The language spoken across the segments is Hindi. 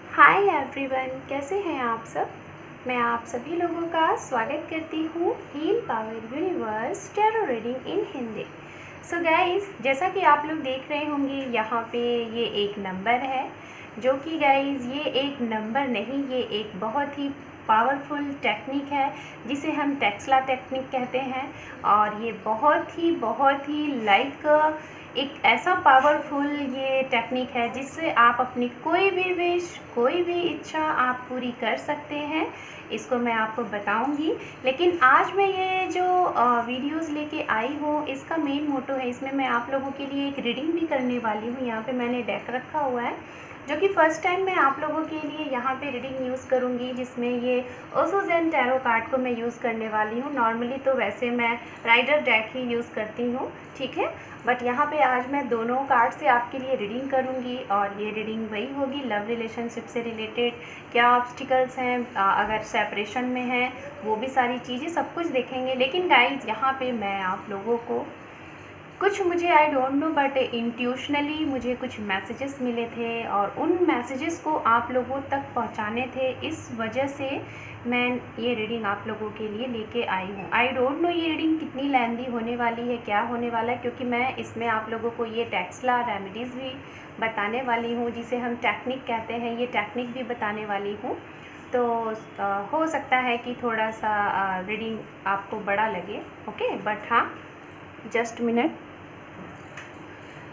हाय एवरीवन, कैसे हैं आप सब। मैं आप सभी लोगों का स्वागत करती हूँ heal power universe tarot reading in Hindi. So guys, जैसा कि आप लोग देख रहे होंगे यहाँ पे ये एक नंबर है, जो कि गाइस ये एक नंबर नहीं, ये एक बहुत ही पावरफुल टेक्निक है जिसे हम टेक्सला टेक्निक कहते हैं। और ये बहुत ही लाइक एक ऐसा पावरफुल ये टेक्निक है जिससे आप अपनी कोई भी विश, कोई भी इच्छा आप पूरी कर सकते हैं। इसको मैं आपको बताऊंगी, लेकिन आज मैं ये जो वीडियोस लेके आई हूँ, इसका मेन मोटो है, इसमें मैं आप लोगों के लिए एक रीडिंग भी करने वाली हूँ। यहाँ पे मैंने डेक रखा हुआ है, जो कि फ़र्स्ट टाइम मैं आप लोगों के लिए यहाँ पे रीडिंग यूज़ करूँगी, जिसमें ये ओशो ज़ेन टैरो कार्ड को मैं यूज़ करने वाली हूँ। नॉर्मली तो वैसे मैं राइडर डेक ही यूज़ करती हूँ, ठीक है, बट यहाँ पे आज मैं दोनों कार्ड से आपके लिए रीडिंग करूँगी। और ये रीडिंग वही होगी लव रिलेशनशिप से रिलेटेड, क्या ऑब्स्टिकल्स हैं, अगर सेपरेशन में हैं, वो भी सारी चीज़ें सब कुछ देखेंगे। लेकिन गाइज, यहाँ पे मैं आप लोगों को कुछ, मुझे आई डोंट नो बट इंट्यूशनली मुझे कुछ मैसेजेस मिले थे और उन मैसेजेस को आप लोगों तक पहुंचाने थे। इस वजह से मैं ये रीडिंग आप लोगों के लिए लेके आई हूँ। आई डोंट नो ये रीडिंग कितनी लेंदी होने वाली है, क्या होने वाला है, क्योंकि मैं इसमें आप लोगों को ये टेक्सला रेमेडीज़ भी बताने वाली हूँ, जिसे हम टेक्निक कहते हैं, ये टेक्निक भी बताने वाली हूँ। तो हो सकता है कि थोड़ा सा रीडिंग आपको बड़ा लगे, ओके, बट हाँ, just minute.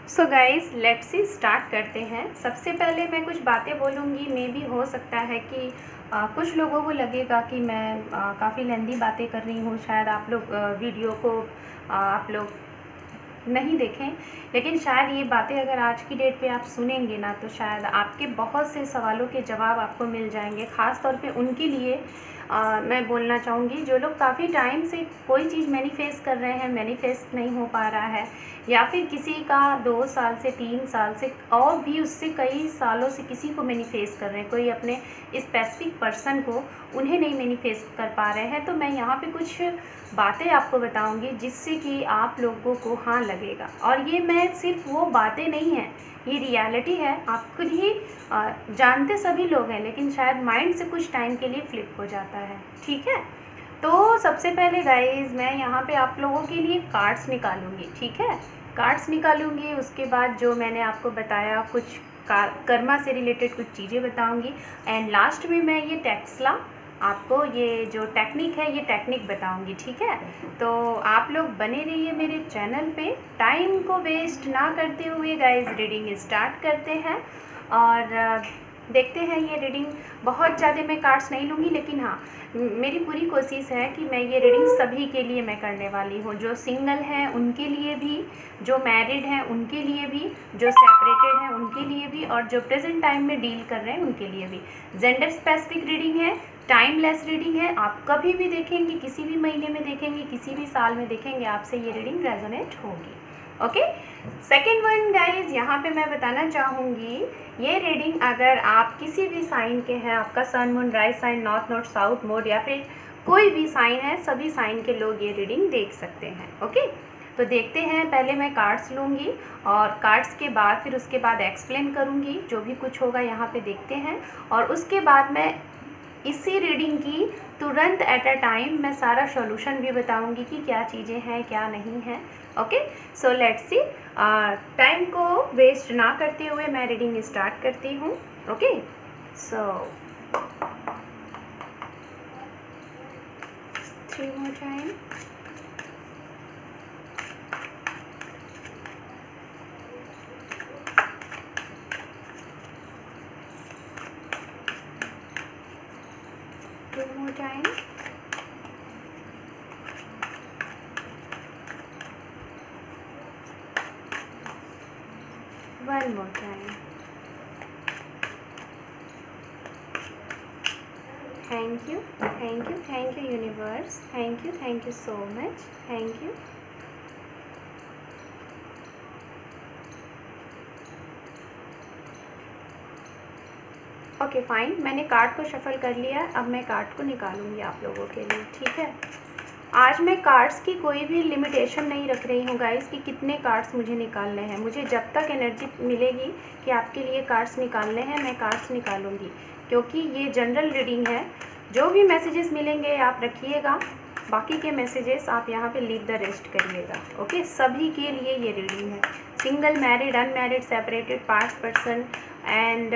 So guys, let's see start करते हैं। सबसे पहले मैं कुछ बातें बोलूँगी, मे भी हो सकता है कि कुछ लोगों को लगेगा कि मैं काफ़ी लेंदी बातें कर रही हूँ, शायद आप लोग वीडियो को आप लोग नहीं देखें, लेकिन शायद ये बातें अगर आज की डेट पे आप सुनेंगे ना, तो शायद आपके बहुत से सवालों के जवाब आपको मिल जाएंगे। ख़ास तौर पे उनके लिए मैं बोलना चाहूँगी जो लोग काफ़ी टाइम से कोई चीज़ मैनिफेस्ट कर रहे हैं, मैनिफेस्ट नहीं हो पा रहा है, या फिर किसी का 2 साल से 3 साल से और भी उससे कई सालों से किसी को मैनिफेस्ट कर रहे हैं, कोई अपने स्पेसिफिक पर्सन को, उन्हें नहीं मैनिफेस्ट कर पा रहे हैं। तो मैं यहाँ पे कुछ बातें आपको बताऊंगी जिससे कि आप लोगों को हाँ लगेगा। और ये मैं सिर्फ वो बातें नहीं हैं, ये रियलिटी है, आप खुद ही जानते सभी लोग हैं, लेकिन शायद माइंड से कुछ टाइम के लिए फ्लिप हो जाता है, ठीक है। तो सबसे पहले गाइज, मैं यहाँ पे आप लोगों के लिए कार्ड्स निकालूंगी, ठीक है, कार्ड्स निकालूंगी। उसके बाद जो मैंने आपको बताया, कुछ कर्मा से रिलेटेड कुछ चीज़ें बताऊंगी, एंड लास्ट में मैं ये टेक्सला आपको, ये जो टेक्निक है, ये टेक्निक बताऊंगी, ठीक है। तो आप लोग बने रहिए मेरे चैनल पे। टाइम को वेस्ट ना करते हुए गाइज, रीडिंग स्टार्ट करते हैं और देखते हैं ये रीडिंग। बहुत ज़्यादा मैं कार्ड्स नहीं लूँगी, लेकिन हाँ, मेरी पूरी कोशिश है कि मैं ये रीडिंग सभी के लिए मैं करने वाली हूँ, जो सिंगल हैं उनके लिए भी, जो मैरिड हैं उनके लिए भी, जो सेपरेटेड हैं उनके लिए भी, और जो प्रेजेंट टाइम में डील कर रहे हैं उनके लिए भी। जेंडर स्पेसिफिक रीडिंग है, टाइमलेस रीडिंग है, आप कभी भी देखेंगे, किसी भी महीने में देखेंगे, किसी भी साल में देखेंगे, आपसे ये रीडिंग रेजोनेट होगी, ओके। सेकेंड वन गाइज, यहाँ पे मैं बताना चाहूँगी, ये रीडिंग अगर आप किसी भी साइन के हैं, आपका sun moon rise sign, north node south node, या फिर कोई भी साइन है, सभी साइन के लोग ये रीडिंग देख सकते हैं, ओके। तो देखते हैं, पहले मैं कार्ड्स लूँगी और कार्ड्स के बाद फिर उसके बाद एक्सप्लेन करूँगी, जो भी कुछ होगा यहाँ पे देखते हैं। और उसके बाद मैं इसी रीडिंग की तुरंत एट अ टाइम मैं सारा सॉल्यूशन भी बताऊंगी कि क्या चीज़ें हैं, क्या नहीं है, okay. So let's C, time को वेस्ट ना करते हुए मैं रीडिंग स्टार्ट करती हूँ, okay. So 3 more time, two more time, one more time. Thank you, thank you, thank you universe, thank you so much, thank you. Okay fine, मैंने कार्ड को शफल कर लिया, अब मैं कार्ड को निकालूंगी आप लोगों के लिए, ठीक है। आज मैं कार्ड्स की कोई भी लिमिटेशन नहीं रख रही हूँ गाइस कि कितने कार्ड्स मुझे निकालने हैं। मुझे जब तक एनर्जी मिलेगी कि आपके लिए कार्ड्स निकालने हैं, मैं कार्ड्स निकालूंगी, क्योंकि ये जनरल रीडिंग है। जो भी मैसेजेस मिलेंगे आप रखिएगा, बाकी के मैसेजेस आप यहाँ पे लीव द रेस्ट करिएगा। ओके, सभी के लिए ये रीडिंग है, single, married, unmarried, separated, past person and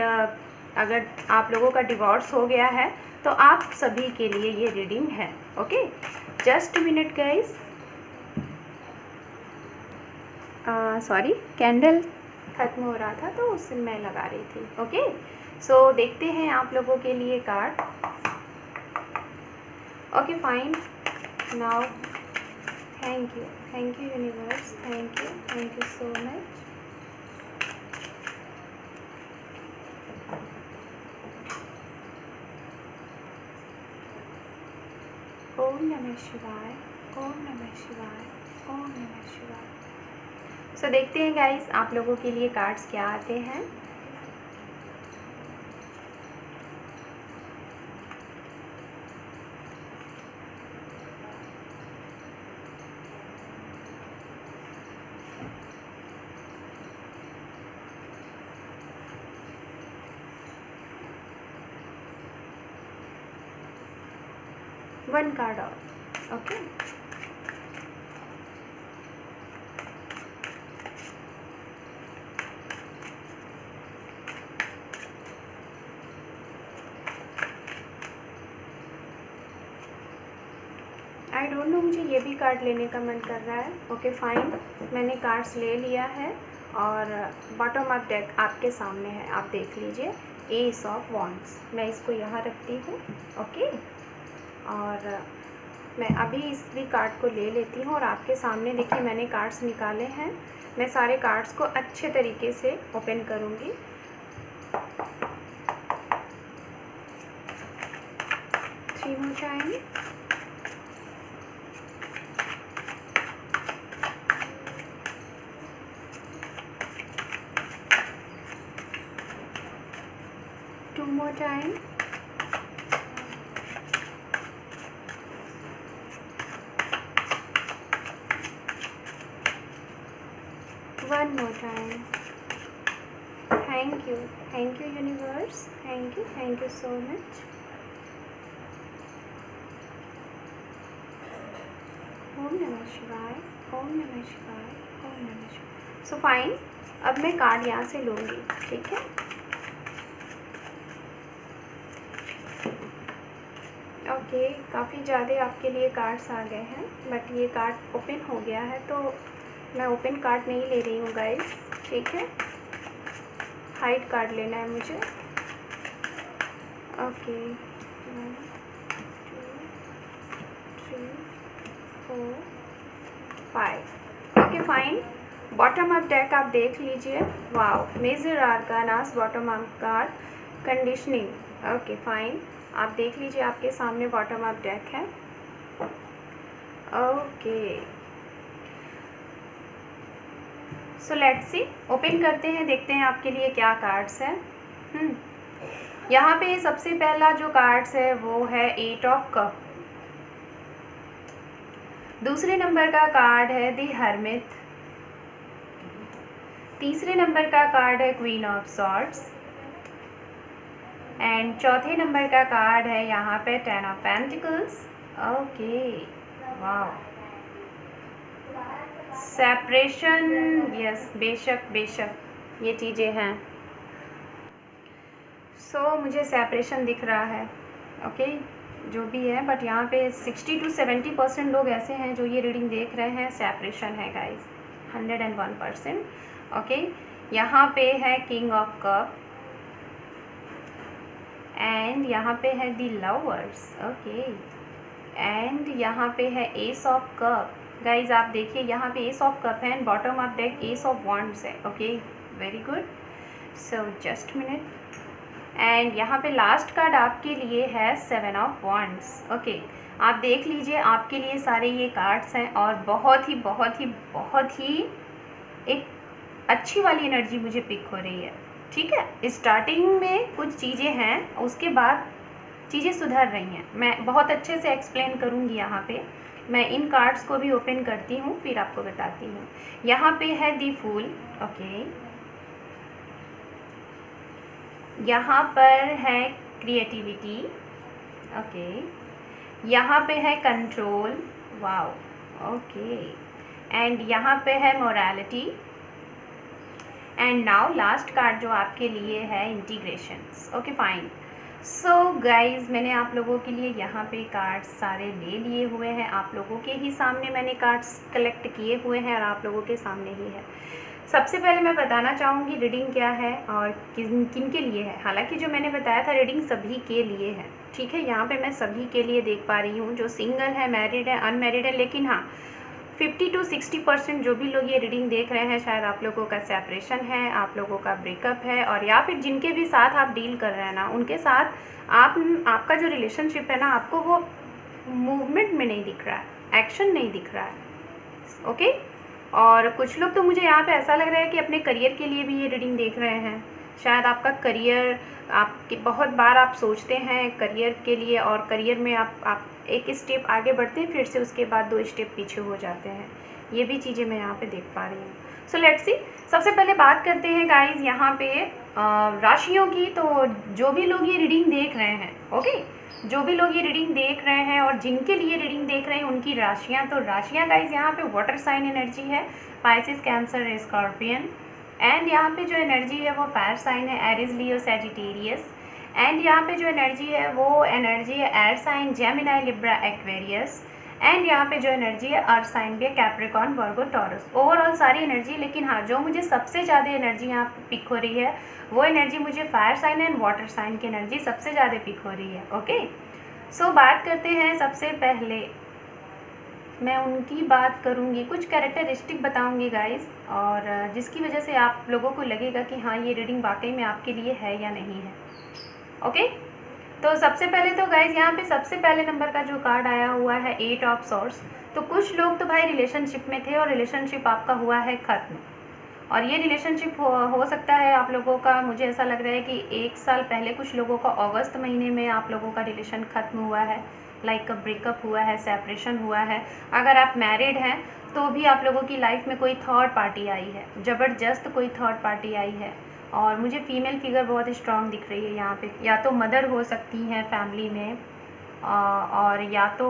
अगर आप लोगों का डिवोर्स हो गया है तो आप सभी के लिए ये रीडिंग है। Okay, just minute guys, sorry candle ख़त्म हो रहा था तो उससे मैं लगा रही थी। ओके, सो देखते हैं आप लोगों के लिए card. Okay fine, now thank you universe, thank you so much. ओम नमः शिवाय, ओम नमः शिवाय, ओम नमः शिवाय। सो देखते हैं गाइस आप लोगों के लिए कार्ड्स क्या आते हैं। वन कार्ड और, ओके। आई डोंट नो, मुझे ये भी कार्ड लेने का मन कर रहा है। ओके फाइन, मैंने कार्ड्स ले लिया है और बॉटम ऑफ डेक आपके सामने है, आप देख लीजिए। एस ऑफ वॉन्ड्स, मैं इसको यहाँ रखती हूँ। ओके, और मैं अभी इस भी कार्ड को ले लेती हूँ और आपके सामने देखिए मैंने कार्ड्स निकाले हैं। मैं सारे कार्ड्स को अच्छे तरीके से ओपन करूँगी। Three more time, two more time, one more time. Thank you universe, thank you so much. ओम नमः शिवाय, ओम नमः शिवाय, ओम नमः शिवाय। सो फाइन, अब मैं कार्ड यहाँ से लूँगी, ठीक है। ओके, काफ़ी ज़्यादा आपके लिए कार्ड्स आ गए हैं, बट ये कार्ड ओपन हो गया है तो मैं ओपन कार्ड नहीं ले रही हूँ गाइस, ठीक है। हाइड कार्ड लेना है मुझे। Okay, 1 2 3 4 5। Okay fine, bottom of deck आप देख लीजिए। Wow, major arcanas bottom of card, conditioning. Okay fine, आप देख लीजिए आपके सामने बॉटम ऑफ डेक है। Okay, so let's see, open करते हैं, देखते हैं आपके लिए क्या कार्ड्स हैं। यहाँ पे सबसे पहला जो कार्ड्स है वो है 8 ऑफ कप। दूसरे नंबर का कार्ड है द हर्मिट। तीसरे नंबर का कार्ड है क्वीन ऑफ सॉर्ड्स एंड चौथे नंबर का कार्ड है यहाँ पे 10 of pentacles. Okay, wow, separation, yes, बेशक ये चीज़ें हैं। सो मुझे सेपरेशन दिख रहा है। ओके, जो भी है, बट यहाँ पे 60 to 70% लोग ऐसे हैं जो ये रीडिंग देख रहे हैं सेपरेशन है गाइस, 101%। ओके, यहाँ पे है किंग ऑफ कप एंड यहाँ पे है दी लवर्स। ओके, एंड यहाँ पे है एस ऑफ कप। गाइज आप देखिए यहाँ पे एस ऑफ कप है and bottom of deck ace of wands है। Okay, very good. So just minute, and यहाँ पे लास्ट कार्ड आपके लिए है 7 ऑफ वॉन्ड्स। ओके, आप देख लीजिए आपके लिए सारे ये कार्ड्स हैं और बहुत ही एक अच्छी वाली एनर्जी मुझे पिक हो रही है, ठीक है। स्टार्टिंग में कुछ चीज़ें हैं, उसके बाद चीज़ें सुधर रही हैं। मैं बहुत अच्छे से एक्सप्लेन करूँगी यहाँ पे मैं इन कार्ड्स को भी ओपन करती हूँ, फिर आपको बताती हूँ। यहाँ पे है दी फूल, ओके। यहाँ पर है क्रिएटिविटी, ओके। यहाँ पे है कंट्रोल, वाओ, ओके। एंड यहाँ पे है morality. And now last card जो आपके लिए है integrations, okay fine. So guys, मैंने आप लोगों के लिए यहाँ पे कार्ड्स सारे ले लिए हुए हैं, आप लोगों के ही सामने मैंने कार्ड्स कलेक्ट किए हुए हैं और आप लोगों के सामने ही है। सबसे पहले मैं बताना चाहूँगी रीडिंग क्या है और किन किन के लिए है। हालांकि जो मैंने बताया था रीडिंग सभी के लिए है, ठीक है। यहाँ पे मैं सभी के लिए देख पा रही हूँ, जो सिंगल है, मैरिड है, अनमैरिड है। लेकिन हाँ, 50 to 60% जो भी लोग ये रीडिंग देख रहे हैं, शायद आप लोगों का सेपरेशन है, आप लोगों का ब्रेकअप है, और या फिर जिनके भी साथ आप डील कर रहे हैं ना, उनके साथ आपका जो रिलेशनशिप है ना, आपको वो मूवमेंट में नहीं दिख रहा है, एक्शन नहीं दिख रहा है, ओके। और कुछ लोग तो मुझे यहाँ पे ऐसा लग रहा है कि अपने करियर के लिए भी ये रीडिंग देख रहे हैं। शायद आपका करियर, आपके बहुत बार आप सोचते हैं करियर के लिए, और करियर में आप एक स्टेप आगे बढ़ते हैं, फिर से उसके बाद 2 स्टेप पीछे हो जाते हैं। ये भी चीज़ें मैं यहाँ पे देख पा रही हूँ। सो लेट्स सी, सबसे पहले बात करते हैं गाइज यहाँ पे राशियों की। तो जो भी लोग ये रीडिंग देख रहे हैं, ओके, जो भी लोग ये रीडिंग देख रहे हैं और जिनके लिए रीडिंग देख रहे हैं, उनकी राशियाँ। तो राशियाँ गाइज यहाँ पे वाटर साइन एनर्जी है, पाइसिस, कैंसर, स्कॉर्पियन। एंड यहाँ पे जो एनर्जी है वो फायर साइन है, एरिस, लियो, सैजिटेरियस। एंड यहाँ पे जो एनर्जी है वो एनर्जी है air sign, Gemini, Libra, Aquarius. And यहाँ पे जो एनर्जी है अर्थ साइन भी है, कैप्रिकॉर्न, वर्गो, टॉरस। ओवरऑल सारी एनर्जी, लेकिन हाँ, जो मुझे सबसे ज़्यादा एनर्जी यहाँ पिक हो रही है वो एनर्जी मुझे fire sign and water sign की एनर्जी सबसे ज़्यादा पिक हो रही है, ओके। सो बात करते हैं, सबसे पहले मैं उनकी बात करूँगी, कुछ कैरेक्टरिस्टिक बताऊँगी गाइस, और जिसकी वजह से आप लोगों को लगेगा कि हाँ, ये रीडिंग वाकई में आपके लिए है या नहीं है, ओके। तो सबसे पहले तो गाइज यहाँ पे सबसे पहले नंबर का जो कार्ड आया हुआ है 8 ऑफ सॉर्ड्स। तो कुछ लोग तो भाई रिलेशनशिप में थे और रिलेशनशिप आपका हुआ है ख़त्म, और ये रिलेशनशिप हो सकता है आप लोगों का, मुझे ऐसा लग रहा है कि 1 साल पहले कुछ लोगों का अगस्त महीने में आप लोगों का रिलेशन ख़त्म हुआ है, लाइक ब्रेकअप हुआ है, सेपरेशन हुआ है। अगर आप मैरिड हैं तो भी आप लोगों की लाइफ में कोई थर्ड पार्टी आई है, ज़बरदस्त कोई थर्ड पार्टी आई है। और मुझे फीमेल फिगर बहुत स्ट्रांग दिख रही है यहाँ पे, या तो मदर हो सकती हैं फैमिली में, और या तो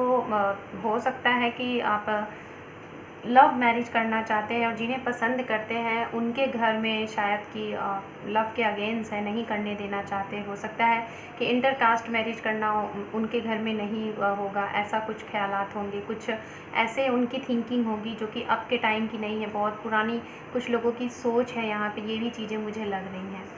हो सकता है कि आप लव मैरिज करना चाहते हैं और जिन्हें पसंद करते हैं उनके घर में शायद कि लव के अगेंस्ट है, नहीं करने देना चाहते। हो सकता है कि इंटरकास्ट मैरिज करना उनके घर में नहीं होगा, ऐसा कुछ ख्यालात होंगे, कुछ ऐसे उनकी थिंकिंग होगी जो कि अब के टाइम की नहीं है, बहुत पुरानी कुछ लोगों की सोच है यहाँ पे। ये भी चीज़ें मुझे लग रही हैं।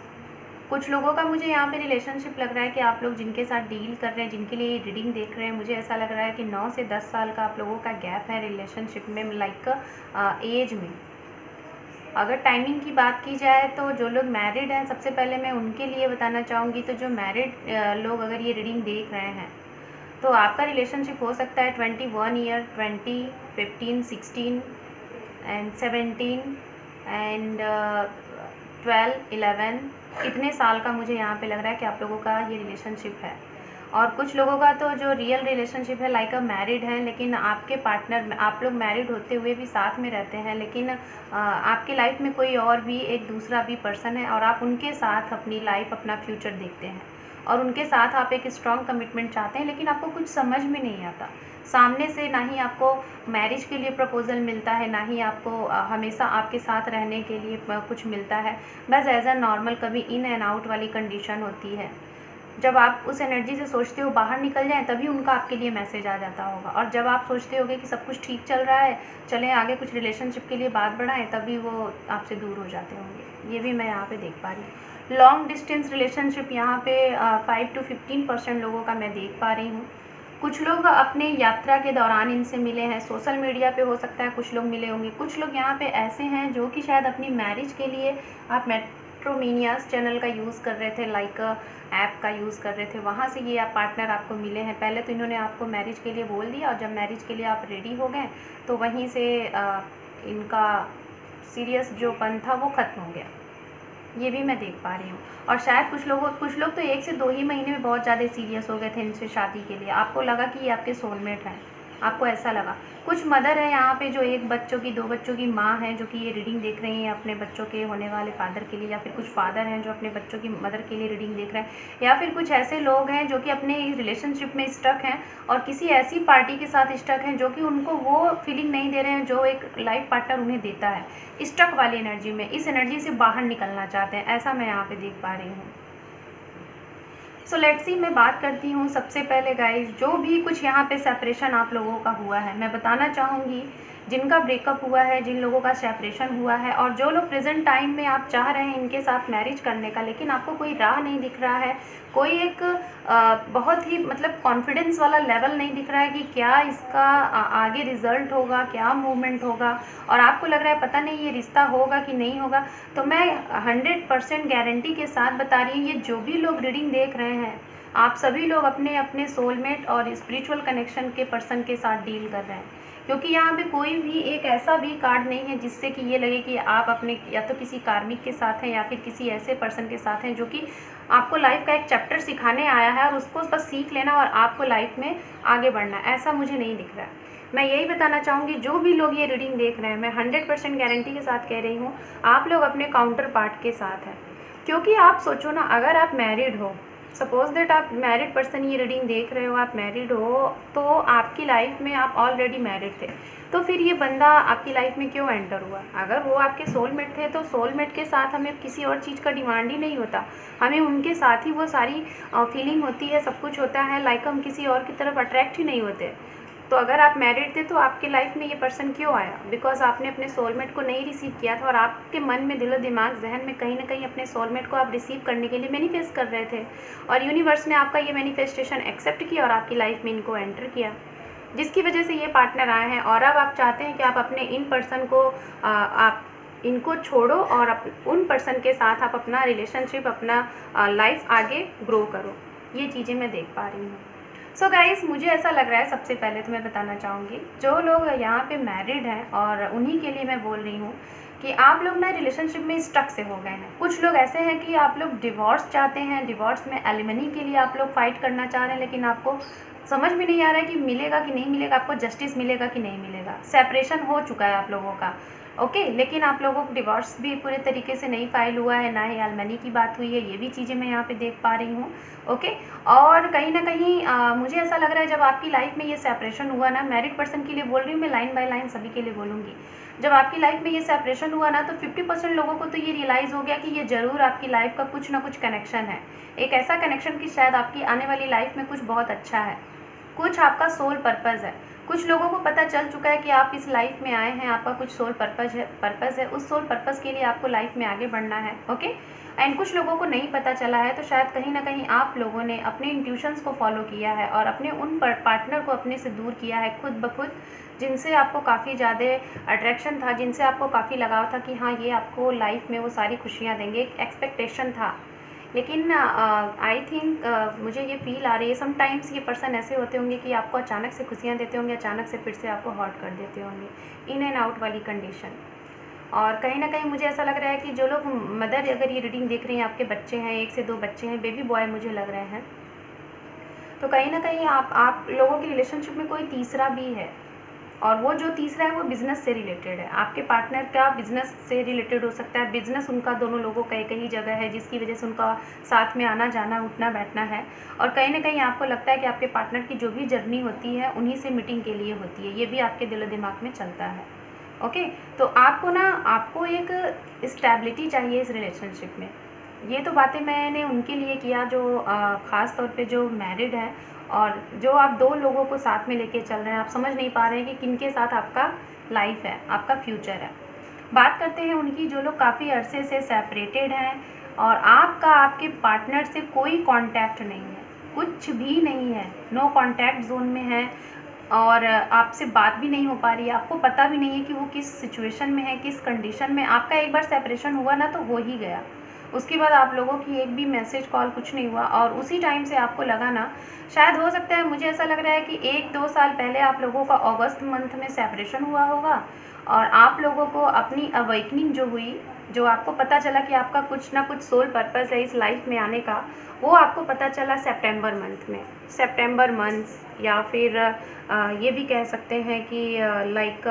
कुछ लोगों का मुझे यहाँ पे रिलेशनशिप लग रहा है कि आप लोग जिनके साथ डील कर रहे हैं, जिनके लिए रीडिंग देख रहे हैं, मुझे ऐसा लग रहा है कि 9 से 10 साल का आप लोगों का गैप है रिलेशनशिप में, लाइक एज में। अगर टाइमिंग की बात की जाए तो जो लोग मैरिड हैं, सबसे पहले मैं उनके लिए बताना चाहूँगी। तो जो मैरिड लोग अगर ये रीडिंग देख रहे हैं तो आपका रिलेशनशिप हो सकता है 21 ईयर, 20, 15, 16 एंड 17 एंड 12, 11, इतने साल का मुझे यहाँ पे लग रहा है कि आप लोगों का ये रिलेशनशिप है। और कुछ लोगों का तो जो रियल रिलेशनशिप है, लाइक मैरिड है, लेकिन आपके पार्टनर, आप लोग मैरिड होते हुए भी साथ में रहते हैं, लेकिन आपकी लाइफ में कोई और भी एक दूसरा भी पर्सन है और आप उनके साथ अपनी लाइफ, अपना फ्यूचर देखते हैं और उनके साथ आप एक स्ट्रॉन्ग कमिटमेंट चाहते हैं, लेकिन आपको कुछ समझ में नहीं आता सामने से। ना ही आपको मैरिज के लिए प्रपोजल मिलता है, ना ही आपको हमेशा आपके साथ रहने के लिए कुछ मिलता है, बस एज अ नॉर्मल कभी इन एंड आउट वाली कंडीशन होती है। जब आप उस एनर्जी से सोचते हो बाहर निकल जाएं, तभी उनका आपके लिए मैसेज आ जाता होगा। और जब आप सोचते होगे कि सब कुछ ठीक चल रहा है, चलें आगे कुछ रिलेशनशिप के लिए बात बढ़ाएं, तभी वो आपसे दूर हो जाते होंगे। ये भी मैं यहाँ पे देख पा रही हूँ। लॉन्ग डिस्टेंस रिलेशनशिप यहाँ पे 5 to 15% लोगों का मैं देख पा रही हूँ। कुछ लोग अपने यात्रा के दौरान इनसे मिले हैं, सोशल मीडिया पे हो सकता है कुछ लोग मिले होंगे। कुछ लोग यहाँ पे ऐसे हैं जो कि शायद अपनी मैरिज के लिए आप मेट्रोमीनियास चैनल का यूज़ कर रहे थे, लाइक ऐप का यूज़ कर रहे थे, वहाँ से ये पार्टनर आपको मिले हैं। पहले तो इन्होंने आपको मैरिज के लिए बोल दिया और जब मैरिज के लिए आप रेडी हो गए तो वहीं से इनका सीरियस जो पन था वो ख़त्म हो गया। ये भी मैं देख पा रही हूँ। और शायद कुछ लोग तो 1 से 2 ही महीने में बहुत ज़्यादा सीरियस हो गए थे इनसे शादी के लिए। आपको लगा कि ये आपके सोलमेट हैं, आपको ऐसा लगा। कुछ मदर है यहाँ पे जो 1 बच्चों की 2 बच्चों की माँ है, जो कि ये रीडिंग देख रही हैं अपने बच्चों के होने वाले फादर के लिए, या फिर कुछ फादर हैं जो अपने बच्चों की मदर के लिए रीडिंग देख रहे हैं, या फिर कुछ ऐसे लोग हैं जो कि अपने रिलेशनशिप में स्टक हैं और किसी ऐसी पार्टी के साथ स्टक हैं जो कि उनको वो फीलिंग नहीं दे रहे हैं जो एक लाइफ पार्टनर उन्हें देता है। स्टक वाली एनर्जी में, इस एनर्जी से बाहर निकलना चाहते हैं, ऐसा मैं यहाँ पे देख पा रही हूँ। सो लेट्स सी, मैं बात करती हूँ सबसे पहले गाइस, जो भी कुछ यहाँ पे सेपरेशन आप लोगों का हुआ है, मैं बताना चाहूँगी जिनका ब्रेकअप हुआ है, जिन लोगों का सेपरेशन हुआ है, और जो लोग प्रेजेंट टाइम में आप चाह रहे हैं इनके साथ मैरिज करने का, लेकिन आपको कोई राह नहीं दिख रहा है, कोई एक बहुत ही मतलब कॉन्फिडेंस वाला लेवल नहीं दिख रहा है कि क्या इसका आगे रिजल्ट होगा, क्या मूवमेंट होगा, और आपको लग रहा है पता नहीं ये रिश्ता होगा कि नहीं होगा, तो मैं 100% गारंटी के साथ बता रही हूँ, ये जो भी लोग रीडिंग देख रहे हैं, आप सभी लोग अपने अपने सोलमेट और स्पिरिचुअल कनेक्शन के पर्सन के साथ डील कर रहे हैं। क्योंकि यहाँ पे कोई भी एक ऐसा भी कार्ड नहीं है जिससे कि ये लगे कि आप अपने या तो किसी कार्मिक के साथ हैं या फिर किसी ऐसे पर्सन के साथ हैं जो कि आपको लाइफ का एक चैप्टर सिखाने आया है और उसको बस सीख लेना और आपको लाइफ में आगे बढ़ना, ऐसा मुझे नहीं दिख रहा है। मैं यही बताना चाहूँगी, जो भी लोग ये रीडिंग देख रहे हैं, मैं 100% गारंटी के साथ कह रही हूँ, आप लोग अपने काउंटर पार्ट के साथ हैं। क्योंकि आप सोचो ना, अगर आप मैरिड हो, सपोज दैट आप मैरिड पर्सन ये रीडिंग देख रहे हो, आप मैरिड हो, तो आपकी लाइफ में आप ऑलरेडी मैरिड थे, तो फिर ये बंदा आपकी लाइफ में क्यों एंटर हुआ? अगर वो आपके सोलमेट थे तो सोलमेट के साथ हमें किसी और चीज़ का डिमांड ही नहीं होता, हमें उनके साथ ही वो सारी फीलिंग होती है, सब कुछ होता है, लाइक हम किसी और की तरफ अट्रैक्ट ही नहीं होते। तो अगर आप मैरिड थे तो आपके लाइफ में ये पर्सन क्यों आया? बिकॉज आपने अपने सोलमेट को नहीं रिसीव किया था और आपके मन में, दिलो दिमाग, जहन में कहीं ना कहीं अपने सोलमेट को आप रिसीव करने के लिए मैनिफेस्ट कर रहे थे, और यूनिवर्स ने आपका ये मैनिफेस्टेशन एक्सेप्ट किया और आपकी लाइफ में इनको एंटर किया, जिसकी वजह से ये पार्टनर आए हैं। और अब आप चाहते हैं कि आप अपने इन पर्सन को आप इनको छोड़ो और उन पर्सन के साथ आप अपना रिलेशनशिप, अपना लाइफ आगे ग्रो करो। ये चीज़ें मैं देख पा रही हूँ। सो गाइस, मुझे ऐसा लग रहा है, सबसे पहले तो मैं बताना चाहूँगी, जो लोग यहाँ पे मैरिड हैं और उन्हीं के लिए मैं बोल रही हूँ कि आप लोग ना रिलेशनशिप में स्टक से हो गए हैं। कुछ लोग ऐसे हैं कि आप लोग डिवोर्स चाहते हैं, डिवोर्स में एलिमनी के लिए आप लोग फाइट करना चाह रहे हैं, लेकिन आपको समझ में नहीं आ रहा है कि मिलेगा कि नहीं मिलेगा, आपको जस्टिस मिलेगा कि नहीं मिलेगा। सेपरेशन हो चुका है आप लोगों का, ओके, लेकिन आप लोगों को डिवोर्स भी पूरे तरीके से नहीं फाइल हुआ है, ना ही एलिमनी की बात हुई है, ये भी चीज़ें मैं यहाँ पे देख पा रही हूँ, ओके। और कहीं ना कहीं मुझे ऐसा लग रहा है, जब आपकी लाइफ में ये सेपरेशन हुआ ना, मैरिड पर्सन के लिए बोल रही हूँ मैं, लाइन बाय लाइन सभी के लिए बोलूँगी, जब आपकी लाइफ में ये सेपरेशन हुआ ना, तो 50% लोगों को तो ये रियलाइज़ हो गया कि ये ज़रूर आपकी लाइफ का कुछ ना कुछ कनेक्शन है, एक ऐसा कनेक्शन कि शायद आपकी आने वाली लाइफ में कुछ बहुत अच्छा है, कुछ आपका सोल पर्पज़ है। कुछ लोगों को पता चल चुका है कि आप इस लाइफ में आए हैं, आपका कुछ सोल पर्पज़ है, उस सोल पर्पज़ के लिए आपको लाइफ में आगे बढ़ना है, ओके। एंड कुछ लोगों को नहीं पता चला है, तो शायद कहीं ना कहीं आप लोगों ने अपने इंट्यूशंस को फॉलो किया है और अपने उन पार्टनर को अपने से दूर किया है खुद ब खुद, जिनसे आपको काफ़ी ज़्यादा अट्रैक्शन था, जिनसे आपको काफ़ी लगाव था कि हाँ ये आपको लाइफ में वो सारी खुशियाँ देंगे, एक एक्सपेक्टेशन था। लेकिन आई थिंक मुझे ये फील आ रही है, समटाइम्स ये पर्सन ऐसे होते होंगे कि आपको अचानक से खुशियाँ देते होंगे, अचानक से फिर से आपको हॉट कर देते होंगे, इन एंड आउट वाली कंडीशन। और कहीं ना कहीं मुझे ऐसा लग रहा है कि जो लोग मदर अगर ये रीडिंग देख रही हैं, आपके बच्चे हैं, 1 से 2 बच्चे हैं, बेबी बॉय मुझे लग रहे हैं, तो कहीं ना कहीं आप लोगों की रिलेशनशिप में कोई तीसरा भी है, और वो जो तीसरा है वो बिज़नेस से रिलेटेड है। आपके पार्टनर का बिज़नेस से रिलेटेड हो सकता है, बिज़नेस उनका दोनों लोगों का एक ही जगह है, जिसकी वजह से उनका साथ में आना जाना, उठना बैठना है। और कहीं ना कहीं आपको लगता है कि आपके पार्टनर की जो भी जर्नी होती है उन्हीं से मीटिंग के लिए होती है, ये भी आपके दिलो दिमाग में चलता है, ओके। तो आपको एक स्टेबिलिटी चाहिए इस रिलेशनशिप में। ये तो बातें मैंने उनके लिए किया जो ख़ास तौर पे जो मैरिड है, और जो आप 2 लोगों को साथ में लेके चल रहे हैं, आप समझ नहीं पा रहे हैं कि किनके साथ आपका लाइफ है, आपका फ्यूचर है। बात करते हैं उनकी, जो लोग काफ़ी अरसे से सेपरेटेड हैं और आपके पार्टनर से कोई कांटेक्ट नहीं है, कुछ भी नहीं है, नो कांटेक्ट जोन में है, और आपसे बात भी नहीं हो पा रही है, आपको पता भी नहीं है कि वो किस सिचुएशन में है, किस कंडीशन में। आपका एक बार सेपरेशन हुआ ना तो हो ही गया, उसके बाद आप लोगों की एक भी मैसेज कॉल कुछ नहीं हुआ, और उसी टाइम से आपको लगा ना, शायद हो सकता है, मुझे ऐसा लग रहा है कि 1-2 साल पहले आप लोगों का अगस्त मंथ में सेपरेशन हुआ होगा, और आप लोगों को अपनी अवेकनिंग जो हुई जो आपको पता चला कि आपका कुछ ना कुछ सोल पर्पस है इस लाइफ में आने का, वो आपको पता चला सितंबर मंथ में, सितंबर मंथ, या फिर ये भी कह सकते हैं कि लाइक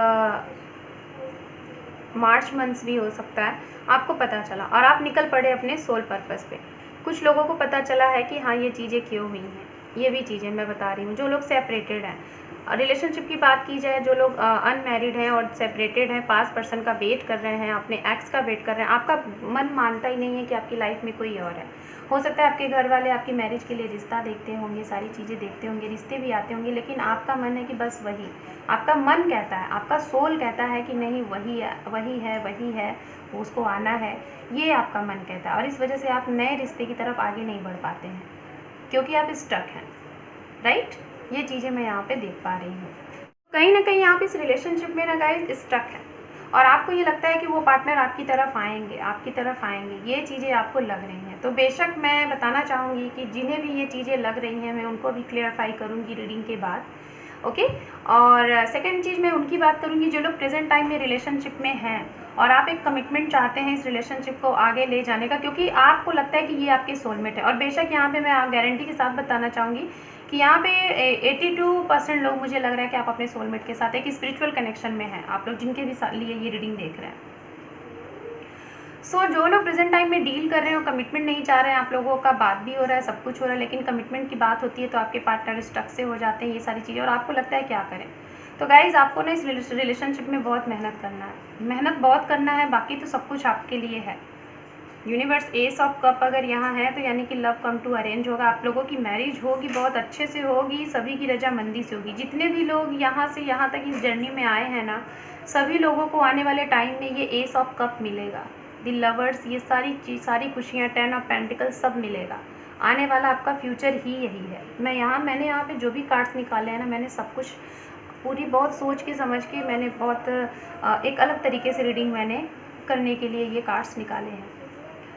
मार्च मंथ्स भी हो सकता है, आपको पता चला और आप निकल पड़े अपने सोल पर्पस पे। कुछ लोगों को पता चला है कि हाँ ये चीज़ें क्यों हुई हैं, ये भी चीज़ें मैं बता रही हूँ। जो लोग सेपरेटेड हैं, रिलेशनशिप की बात की जाए, जो लोग अनमैरिड हैं और सेपरेटेड हैं, पास पर्सन का वेट कर रहे हैं, अपने एक्स का वेट कर रहे हैं, आपका मन मानता ही नहीं है कि आपकी लाइफ में कोई और है। हो सकता है आपके घर वाले आपकी मैरिज के लिए रिश्ता देखते होंगे, सारी चीज़ें देखते होंगे, रिश्ते भी आते होंगे, लेकिन आपका मन है कि बस वही, आपका मन कहता है, आपका सोल कहता है कि नहीं वही है, वही है, वही है, उसको आना है, ये आपका मन कहता है। और इस वजह से आप नए रिश्ते की तरफ आगे नहीं बढ़ पाते हैं क्योंकि आप स्टक हैं, राइट। ये चीज़ें मैं यहाँ पे देख पा रही हूँ। कहीं ना कहीं आप इस रिलेशनशिप में ना गाइस स्टक हैं और आपको ये लगता है कि वो पार्टनर आपकी तरफ आएंगे, आपकी तरफ आएंगे, ये चीज़ें आपको लग रही हैं। तो बेशक मैं बताना चाहूँगी कि जिन्हें भी ये चीज़ें लग रही हैं मैं उनको भी क्लियरफाई करूँगी रीडिंग के बाद, ओके। और सेकंड चीज़ मैं उनकी बात करूँगी जो लोग प्रेजेंट टाइम में रिलेशनशिप में हैं और आप एक कमिटमेंट चाहते हैं इस रिलेशनशिप को आगे ले जाने का, क्योंकि आपको लगता है कि ये आपके सोलमेट है। और बेशक यहाँ पे मैं गारंटी के साथ बताना चाहूँगी कि यहाँ पे 82% लोग, मुझे लग रहा है कि आप अपने सोलमेट के साथ एक स्पिरिचुअल कनेक्शन में हैं, आप लोग जिनके भी लिए ये रीडिंग देख रहे हैं। जो लोग प्रेजेंट टाइम में डील कर रहे हो, कमिटमेंट नहीं चाह रहे हैं, आप लोगों का बात भी हो रहा है, सब कुछ हो रहा है, लेकिन कमिटमेंट की बात होती है तो आपके पार्टनर स्टक से हो जाते हैं, ये सारी चीज़ें, और आपको लगता है क्या करें। तो गाइज़ आपको ना इस रिलेशनशिप में बहुत मेहनत करना है, मेहनत बहुत करना है, बाकी तो सब कुछ आपके लिए है। यूनिवर्स एस ऑफ कप अगर यहाँ है तो यानी कि लव कम टू अरेंज होगा, आप लोगों की मैरिज होगी, बहुत अच्छे से होगी, सभी की रजामंदी से होगी। जितने भी लोग यहाँ से यहाँ तक इस जर्नी में आए हैं ना, सभी लोगों को आने वाले टाइम में ये एस ऑफ कप मिलेगा, द लवर्स, ये सारी चीज़, सारी खुशियाँ, 10 ऑफ पेंटिकल्स सब मिलेगा। आने वाला आपका फ्यूचर ही यही है। मैंने यहाँ पे जो भी कार्ड्स निकाले हैं ना, मैंने सब कुछ पूरी बहुत सोच के समझ के मैंने बहुत एक अलग तरीके से रीडिंग मैंने करने के लिए ये कार्ड्स निकाले हैं।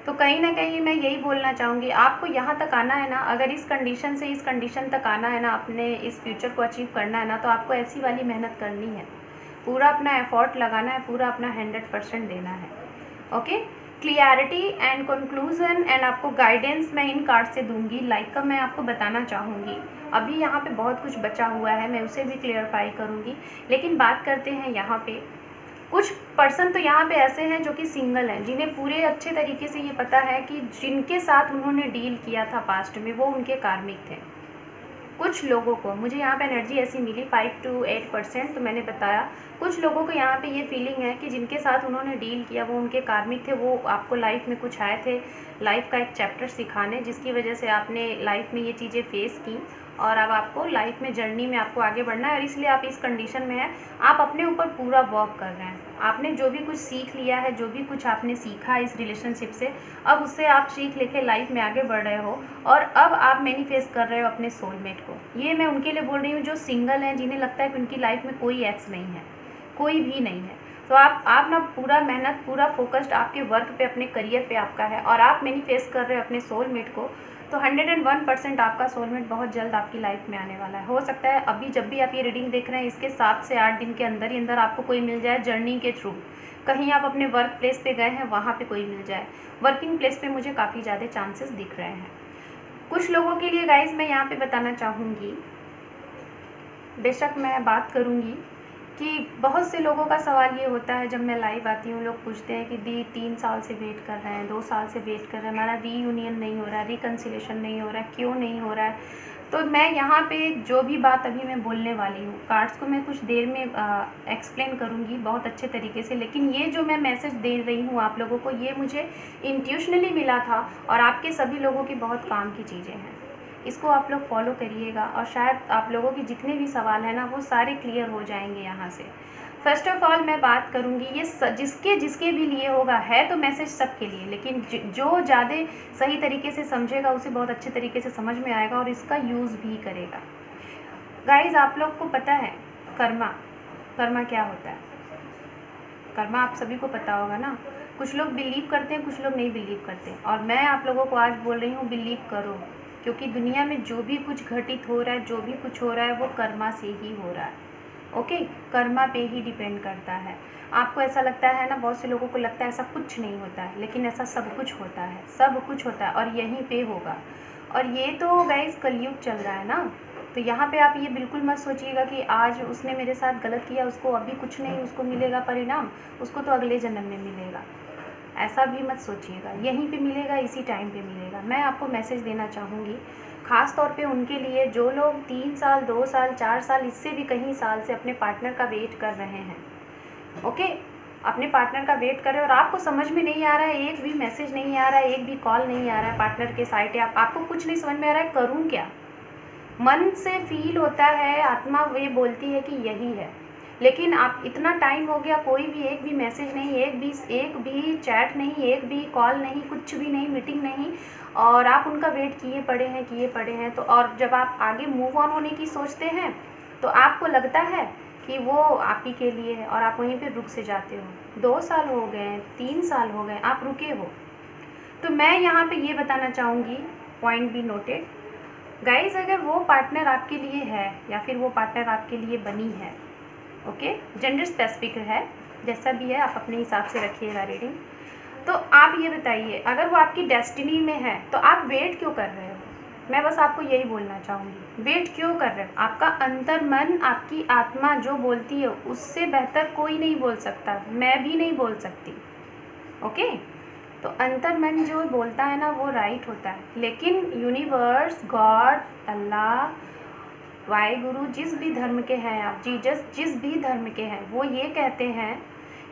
तो कहीं ना कहीं मैं यही बोलना चाहूँगी, आपको यहाँ तक आना है ना, अगर इस कंडीशन से इस कंडीशन तक आना है ना, अपने इस फ्यूचर को अचीव करना है ना, तो आपको ऐसी वाली मेहनत करनी है, पूरा अपना एफर्ट लगाना है, पूरा अपना 100% देना है, okay. Clarity and conclusion and आपको गाइडेंस मैं इन कार्ड से दूंगी, लाइक का मैं आपको बताना चाहूँगी। अभी यहाँ पे बहुत कुछ बचा हुआ है, मैं उसे भी क्लियरफाई करूँगी, लेकिन बात करते हैं यहाँ पे कुछ पर्सन तो यहाँ पे ऐसे हैं जो कि सिंगल हैं, जिन्हें पूरे अच्छे तरीके से ये पता है कि जिनके साथ उन्होंने डील किया था पास्ट में वो उनके कार्मिक थे। कुछ लोगों को, मुझे यहाँ पे एनर्जी ऐसी मिली 5 to 8%, तो मैंने बताया कुछ लोगों को यहाँ पे ये फीलिंग है कि जिनके साथ उन्होंने डील किया वो उनके कार्मिक थे, वो आपको लाइफ में कुछ आए थे, लाइफ का एक चैप्टर सिखाने, जिसकी वजह से आपने लाइफ में ये चीज़ें फेस की और अब आपको लाइफ में जर्नी में आपको आगे बढ़ना है, और इसलिए आप इस कंडीशन में हैं, आप अपने ऊपर पूरा वर्क कर रहे हैं। आपने जो भी कुछ सीख लिया है, जो भी कुछ आपने सीखा इस रिलेशनशिप से, अब उससे आप सीख लेके लाइफ में आगे बढ़ रहे हो और अब आप मैनिफेस्ट कर रहे हो अपने सोलमेट को। ये मैं उनके लिए बोल रही हूँ जो सिंगल हैं, जिन्हें लगता है कि उनकी लाइफ में कोई एक्स नहीं है, कोई भी नहीं है। तो आप ना पूरा मेहनत, पूरा फोकस्ड आपके वर्क पे, अपने करियर पे आपका है और आप मैनिफेस्ट कर रहे हो अपने सोलमेट को। तो 101% आपका सोलमेट बहुत जल्द आपकी लाइफ में आने वाला है। हो सकता है अभी जब भी आप ये रीडिंग देख रहे हैं, इसके 7 से 8 दिन के अंदर ही अंदर आपको कोई मिल जाए जर्नी के थ्रू। कहीं आप अपने वर्क प्लेस पे गए हैं, वहाँ पे कोई मिल जाए। वर्किंग प्लेस पे मुझे काफ़ी ज़्यादा चांसेस दिख रहे हैं। कुछ लोगों के लिए गाइज मैं यहाँ पे बताना चाहूँगी, बेशक मैं बात करूँगी कि बहुत से लोगों का सवाल ये होता है, जब मैं लाइव आती हूँ लोग पूछते हैं कि दी 3 साल से वेट कर रहे हैं, 2 साल से वेट कर रहे हैं, हमारा रीयूनियन नहीं हो रहा है, रिकन्सिलेशन नहीं हो रहा है, क्यों नहीं हो रहा है। तो मैं यहाँ पे जो भी बात अभी मैं बोलने वाली हूँ, कार्ड्स को मैं कुछ देर में एक्सप्लेन करूँगी बहुत अच्छे तरीके से, लेकिन ये जो मैं मैसेज दे रही हूँ आप लोगों को, ये मुझे इंट्यूशनली मिला था और आपके सभी लोगों की बहुत काम की चीज़ें हैं। इसको आप लोग फॉलो करिएगा और शायद आप लोगों के जितने भी सवाल हैं ना, वो सारे क्लियर हो जाएंगे यहाँ से। फर्स्ट ऑफ ऑल मैं बात करूँगी, ये जिसके भी लिए होगा, है तो मैसेज सबके लिए, लेकिन जो ज़्यादा सही तरीके से समझेगा उसे बहुत अच्छे तरीके से समझ में आएगा और इसका यूज़ भी करेगा। गाइज आप लोग को पता है कर्मा क्या होता है? कर्मा आप सभी को पता होगा ना। कुछ लोग बिलीव करते हैं, कुछ लोग नहीं बिलीव करते, और मैं आप लोगों को आज बोल रही हूँ बिलीव करो, क्योंकि दुनिया में जो भी कुछ घटित हो रहा है, जो भी कुछ हो रहा है, वो कर्मा से ही हो रहा है, ओके, कर्मा पे ही डिपेंड करता है। आपको ऐसा लगता है ना, बहुत से लोगों को लगता है ऐसा कुछ नहीं होता है, लेकिन ऐसा सब कुछ होता है, सब कुछ होता है और यहीं पे होगा। और ये तो गाइस कलयुग चल रहा है ना, तो यहाँ पे आप ये बिल्कुल मत सोचिएगा कि आज उसने मेरे साथ गलत किया, उसको अभी कुछ नहीं, उसको मिलेगा परिणाम, उसको तो अगले जन्म में मिलेगा। ऐसा भी मत सोचिएगा, यहीं पे मिलेगा, इसी टाइम पे मिलेगा। मैं आपको मैसेज देना चाहूँगी ख़ास तौर पे उनके लिए जो लोग 3 साल, 2 साल, 4 साल, इससे भी कहीं साल से अपने पार्टनर का वेट कर रहे हैं। ओके, अपने पार्टनर का वेट कर रहे हैं और आपको समझ में नहीं आ रहा है, एक भी मैसेज नहीं आ रहा है, एक भी कॉल नहीं आ रहा है पार्टनर के साइड, आपको कुछ नहीं समझ में आ रहा है, करूँ क्या? मन से फील होता है, आत्मा ये बोलती है कि यही है, लेकिन आप इतना टाइम हो गया, कोई भी एक भी मैसेज नहीं, एक भी चैट नहीं, एक भी कॉल नहीं, कुछ भी नहीं, मीटिंग नहीं, और आप उनका वेट किए पड़े हैं। तो और जब आप आगे मूव ऑन होने की सोचते हैं तो आपको लगता है कि वो आप ही के लिए है और आप वहीं पे रुक से जाते हो। 2 साल हो गए, 3 साल हो गए, आप रुके हो। तो मैं यहाँ पे ये बताना चाहूँगी, पॉइंट बी नोटेड गाइज, अगर वो पार्टनर आपके लिए है या फिर वो पार्टनर आपके लिए बनी है, ओके, जेंडर स्पेसिफिक है, जैसा भी है आप अपने हिसाब से रखिएगा रीडिंग। तो आप ये बताइए, अगर वो आपकी डेस्टिनी में है तो आप वेट क्यों कर रहे हो? मैं बस आपको यही बोलना चाहूँगी, वेट क्यों कर रहे हो? आपका अंतर मन, आपकी आत्मा जो बोलती है उससे बेहतर कोई नहीं बोल सकता, मैं भी नहीं बोल सकती। ओके, तो अंतर मन जो बोलता है ना वो राइट होता है, लेकिन यूनिवर्स, गॉड, अल्लाह, वाहिगुरु, जिस भी धर्म के हैं आप, जीसस जिस भी धर्म के हैं, वो ये कहते हैं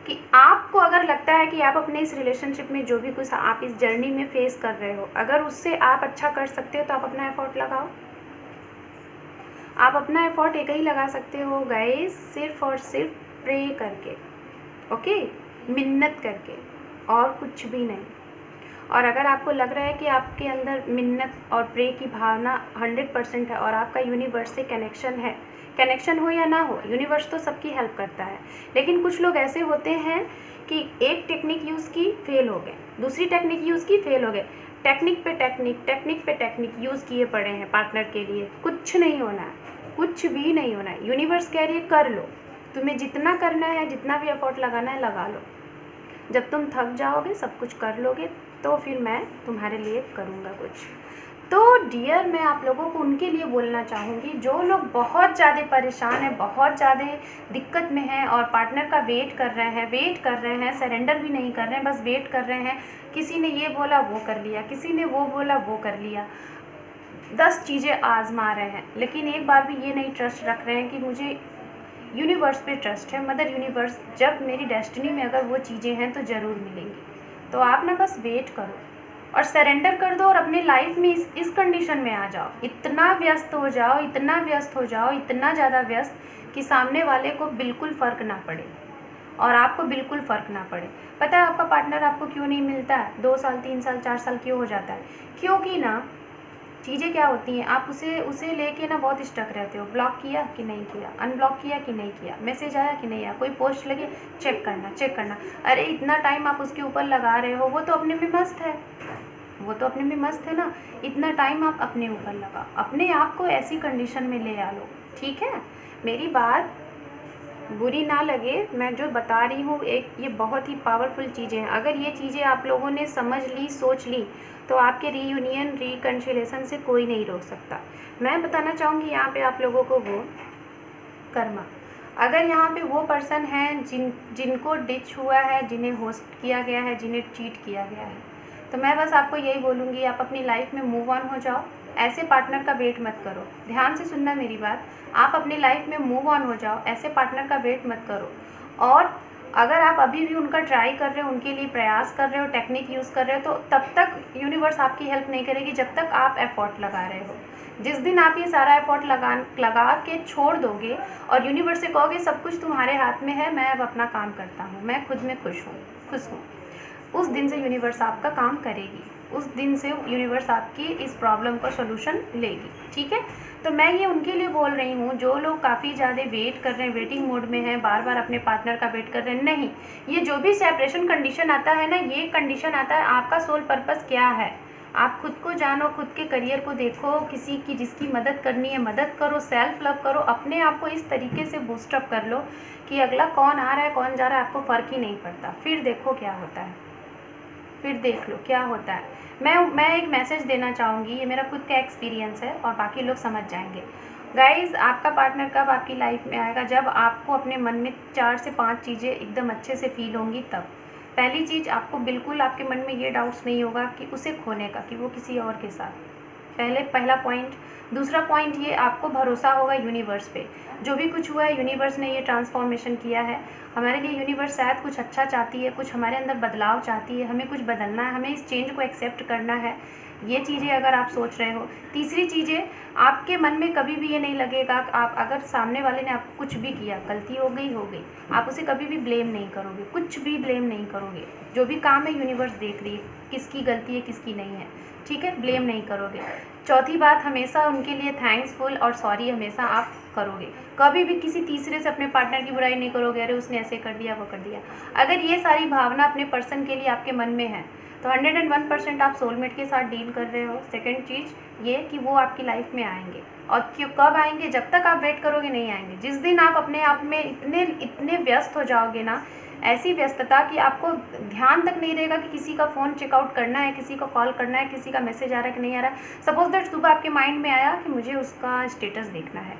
कि आपको अगर लगता है कि आप अपने इस रिलेशनशिप में जो भी कुछ आप इस जर्नी में फेस कर रहे हो, अगर उससे आप अच्छा कर सकते हो तो आप अपना एफर्ट लगाओ। आप अपना एफर्ट एक ही लगा सकते हो गाइस, सिर्फ और सिर्फ प्रे करके, ओके, मिन्नत करके, और कुछ भी नहीं। और अगर आपको लग रहा है कि आपके अंदर मिन्नत और प्रे की भावना 100% है और आपका यूनिवर्स से कनेक्शन है, कनेक्शन हो या ना हो, यूनिवर्स तो सबकी हेल्प करता है, लेकिन कुछ लोग ऐसे होते हैं कि एक टेक्निक यूज़ की, फेल हो गए, दूसरी टेक्निक यूज़ की, फेल हो गए, टेक्निक पे टेक्निक यूज़ किए पड़े हैं पार्टनर के लिए, कुछ नहीं होना है, कुछ भी नहीं होना है। यूनिवर्स कह रही है कर लो, तुम्हें जितना करना है, जितना भी एफर्ट लगाना है लगा लो, जब तुम थक जाओगे, सब कुछ कर लोगे, तो फिर मैं तुम्हारे लिए करूँगा कुछ। तो डियर, मैं आप लोगों को उनके लिए बोलना चाहूँगी जो लोग बहुत ज़्यादा परेशान हैं, बहुत ज़्यादा दिक्कत में हैं और पार्टनर का वेट कर रहे हैं, सरेंडर भी नहीं कर रहे हैं, बस वेट कर रहे हैं। किसी ने ये बोला वो कर लिया, किसी ने वो बोला वो कर लिया, 10 चीज़ें आजमा रहे हैं, लेकिन एक बार भी ये नहीं ट्रस्ट रख रहे हैं कि मुझे यूनिवर्स पे ट्रस्ट है, मदर यूनिवर्स, जब मेरी डेस्टिनी में अगर वो चीज़ें हैं तो ज़रूर मिलेंगी। तो आप ना बस वेट करो और सरेंडर कर दो और अपने लाइफ में इस कंडीशन में आ जाओ, इतना व्यस्त हो जाओ, इतना ज़्यादा व्यस्त कि सामने वाले को बिल्कुल फ़र्क ना पड़े और आपको बिल्कुल फ़र्क ना पड़े। पता है आपका पार्टनर आपको क्यों नहीं मिलता है? 2 साल, 3 साल, 4 साल क्यों हो जाता है? क्योंकि ना चीज़ें क्या होती हैं, आप उसे लेके ना बहुत स्टक रहते हो। ब्लॉक किया कि नहीं किया, अनब्लॉक किया कि नहीं किया, मैसेज आया कि नहीं आया, कोई पोस्ट लगे चेक करना। अरे इतना टाइम आप उसके ऊपर लगा रहे हो, वो तो अपने में मस्त है ना, इतना टाइम आप अपने ऊपर लगाओ, अपने आप को ऐसी कंडीशन में ले आ लो, ठीक है? मेरी बात बुरी ना लगे, मैं जो बता रही हूँ ये बहुत ही पावरफुल चीज़ें हैं। अगर ये चीज़ें आप लोगों ने समझ ली, सोच ली, तो आपके रीयूनियन, रिकन्सिलेशन से कोई नहीं रोक सकता। मैं बताना चाहूँगी यहाँ पे आप लोगों को वो कर्मा, अगर यहाँ पे वो पर्सन है जिनको डिच हुआ है, जिन्हें होस्ट किया गया है, जिन्हें चीट किया गया है, तो मैं बस आपको यही बोलूँगी, आप अपनी लाइफ में मूव ऑन हो जाओ, ऐसे पार्टनर का वेट मत करो। ध्यान से सुनना मेरी बात, आप अपनी लाइफ में मूव ऑन हो जाओ, ऐसे पार्टनर का वेट मत करो। और अगर आप अभी भी उनका ट्राई कर रहे हो, उनके लिए प्रयास कर रहे हो, टेक्निक यूज़ कर रहे हो, तो तब तक यूनिवर्स आपकी हेल्प नहीं करेगी जब तक आप एफर्ट लगा रहे हो। जिस दिन आप ये सारा एफर्ट लगा के छोड़ दोगे और यूनिवर्स से कहोगे सब कुछ तुम्हारे हाथ में है, मैं अब अपना काम करता हूँ, मैं खुद में खुश हूँ, उस दिन से यूनिवर्स आपका काम करेगी, उस दिन से यूनिवर्स आपकी इस प्रॉब्लम का सोल्यूशन लेगी, ठीक है? तो मैं ये उनके लिए बोल रही हूँ जो लोग काफ़ी ज़्यादा वेट कर रहे हैं, वेटिंग मोड में हैं, बार बार अपने पार्टनर का वेट कर रहे हैं। नहीं, ये जो भी सेपरेशन कंडीशन आता है ना, ये कंडीशन आता है आपका सोल पर्पस क्या है आप खुद को जानो, खुद के करियर को देखो, किसी की जिसकी मदद करनी है मदद करो, सेल्फ लव करो, अपने आप को इस तरीके से बूस्टअप कर लो कि अगला कौन आ रहा है कौन जा रहा है आपको फ़र्क ही नहीं पड़ता। फिर देखो क्या होता है, फिर देख लो क्या होता है। मैं एक मैसेज देना चाहूँगी, ये मेरा खुद का एक्सपीरियंस है और बाकी लोग समझ जाएंगे। गाइज़, आपका पार्टनर कब आपकी लाइफ में आएगा? जब आपको अपने मन में 4 से 5 चीज़ें एकदम अच्छे से फील होंगी तब। पहली चीज़, आपको बिल्कुल आपके मन में ये डाउट्स नहीं होगा कि उसे खोने का, कि वो किसी और के साथ, पहला पॉइंट। दूसरा पॉइंट ये, आपको भरोसा होगा यूनिवर्स पे। जो भी कुछ हुआ है यूनिवर्स ने ये ट्रांसफॉर्मेशन किया है हमारे लिए। यूनिवर्स शायद कुछ अच्छा चाहती है, कुछ हमारे अंदर बदलाव चाहती है, हमें कुछ बदलना है, हमें इस चेंज को एक्सेप्ट करना है। ये चीज़ें अगर आप सोच रहे हो। तीसरी चीज़ें, आपके मन में कभी भी ये नहीं लगेगा कि आप, अगर सामने वाले ने आपको कुछ भी किया, गलती हो गई, आप उसे कभी भी ब्लेम नहीं करोगे, कुछ भी ब्लेम नहीं करोगे। जो भी काम है यूनिवर्स देख रही है, किसकी गलती है किसकी नहीं है, ठीक है, ब्लेम नहीं करोगे। चौथी बात, हमेशा उनके लिए थैंक्सफुल और सॉरी हमेशा आप करोगे। कभी भी किसी तीसरे से अपने पार्टनर की बुराई नहीं करोगे, अरे उसने ऐसे कर दिया वो कर दिया। अगर ये सारी भावना अपने पर्सन के लिए आपके मन में है तो 101% आप सोलमेट के साथ डील कर रहे हो। सेकंड चीज़ ये कि वो आपकी लाइफ में आएंगे, और क्यों कब आएंगे? जब तक आप वेट करोगे नहीं आएंगे। जिस दिन आप अपने आप में इतने व्यस्त हो जाओगे ना, ऐसी व्यस्तता कि आपको ध्यान तक नहीं रहेगा कि किसी का फ़ोन चेकआउट करना है, किसी को कॉल करना है, किसी का मैसेज आ रहा है कि नहीं आ रहा है। सपोज दैट सुबह आपके माइंड में आया कि मुझे उसका स्टेटस देखना है,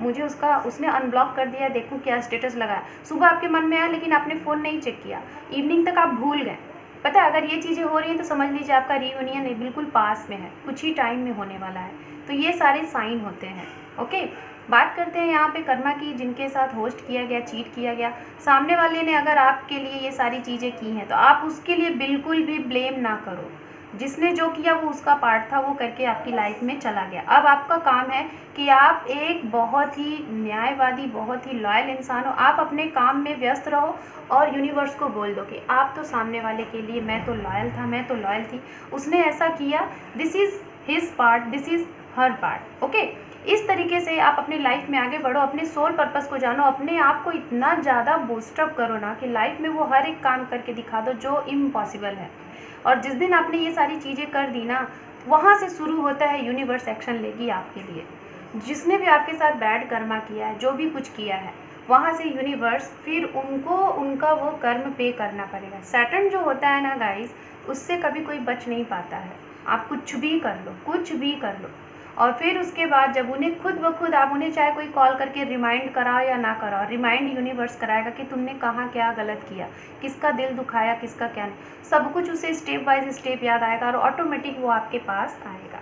मुझे उसने अनब्लॉक कर दिया, देखूँ क्या स्टेटस लगाया। सुबह आपके मन में आया लेकिन आपने फ़ोन नहीं चेक किया, इवनिंग तक आप भूल गए। पता है, अगर ये चीज़ें हो रही हैं तो समझ लीजिए आपका रीयूनियन बिल्कुल पास में है, कुछ ही टाइम में होने वाला है। तो ये सारे साइन होते हैं। ओके, बात करते हैं यहाँ पे कर्मा की, जिनके साथ होस्ट किया गया, चीट किया गया। सामने वाले ने अगर आपके लिए ये सारी चीज़ें की हैं तो आप उसके लिए बिल्कुल भी ब्लेम ना करो। जिसने जो किया वो उसका पार्ट था, वो करके आपकी लाइफ में चला गया। अब आपका काम है कि आप एक बहुत ही न्यायवादी, बहुत ही लॉयल इंसान हो। आप अपने काम में व्यस्त रहो और यूनिवर्स को बोल दो कि आप तो सामने वाले के लिए, मैं तो लॉयल था, मैं तो लॉयल थी, उसने ऐसा किया, this is his part, this is her part. Okay, इस तरीके से आप अपनी लाइफ में आगे बढ़ो, अपने सोल पर्पस को जानो, अपने आप को इतना ज़्यादा बूस्टअप करो ना कि लाइफ में वो हर एक काम करके दिखा दो जो इम्पॉसिबल है। और जिस दिन आपने ये सारी चीज़ें कर दी ना, वहाँ से शुरू होता है यूनिवर्स एक्शन लेगी आपके लिए। जिसने भी आपके साथ बैड कर्मा किया है, जो भी कुछ किया है, वहाँ से यूनिवर्स फिर उनको उनका वो कर्म पे करना पड़ेगा। सैटर्न जो होता है ना गाइस, उससे कभी कोई बच नहीं पाता है। आप कुछ भी कर लो, कुछ भी कर लो, और फिर उसके बाद जब उन्हें खुद ब खुद, आप उन्हें चाहे कोई कॉल करके रिमाइंड कराओ या ना कराओ, रिमाइंड यूनिवर्स कराएगा कि तुमने कहाँ क्या गलत किया, किसका दिल दुखाया, किसका क्या नहीं, सब कुछ उसे स्टेप बाय स्टेप याद आएगा और ऑटोमेटिक वो आपके पास आएगा।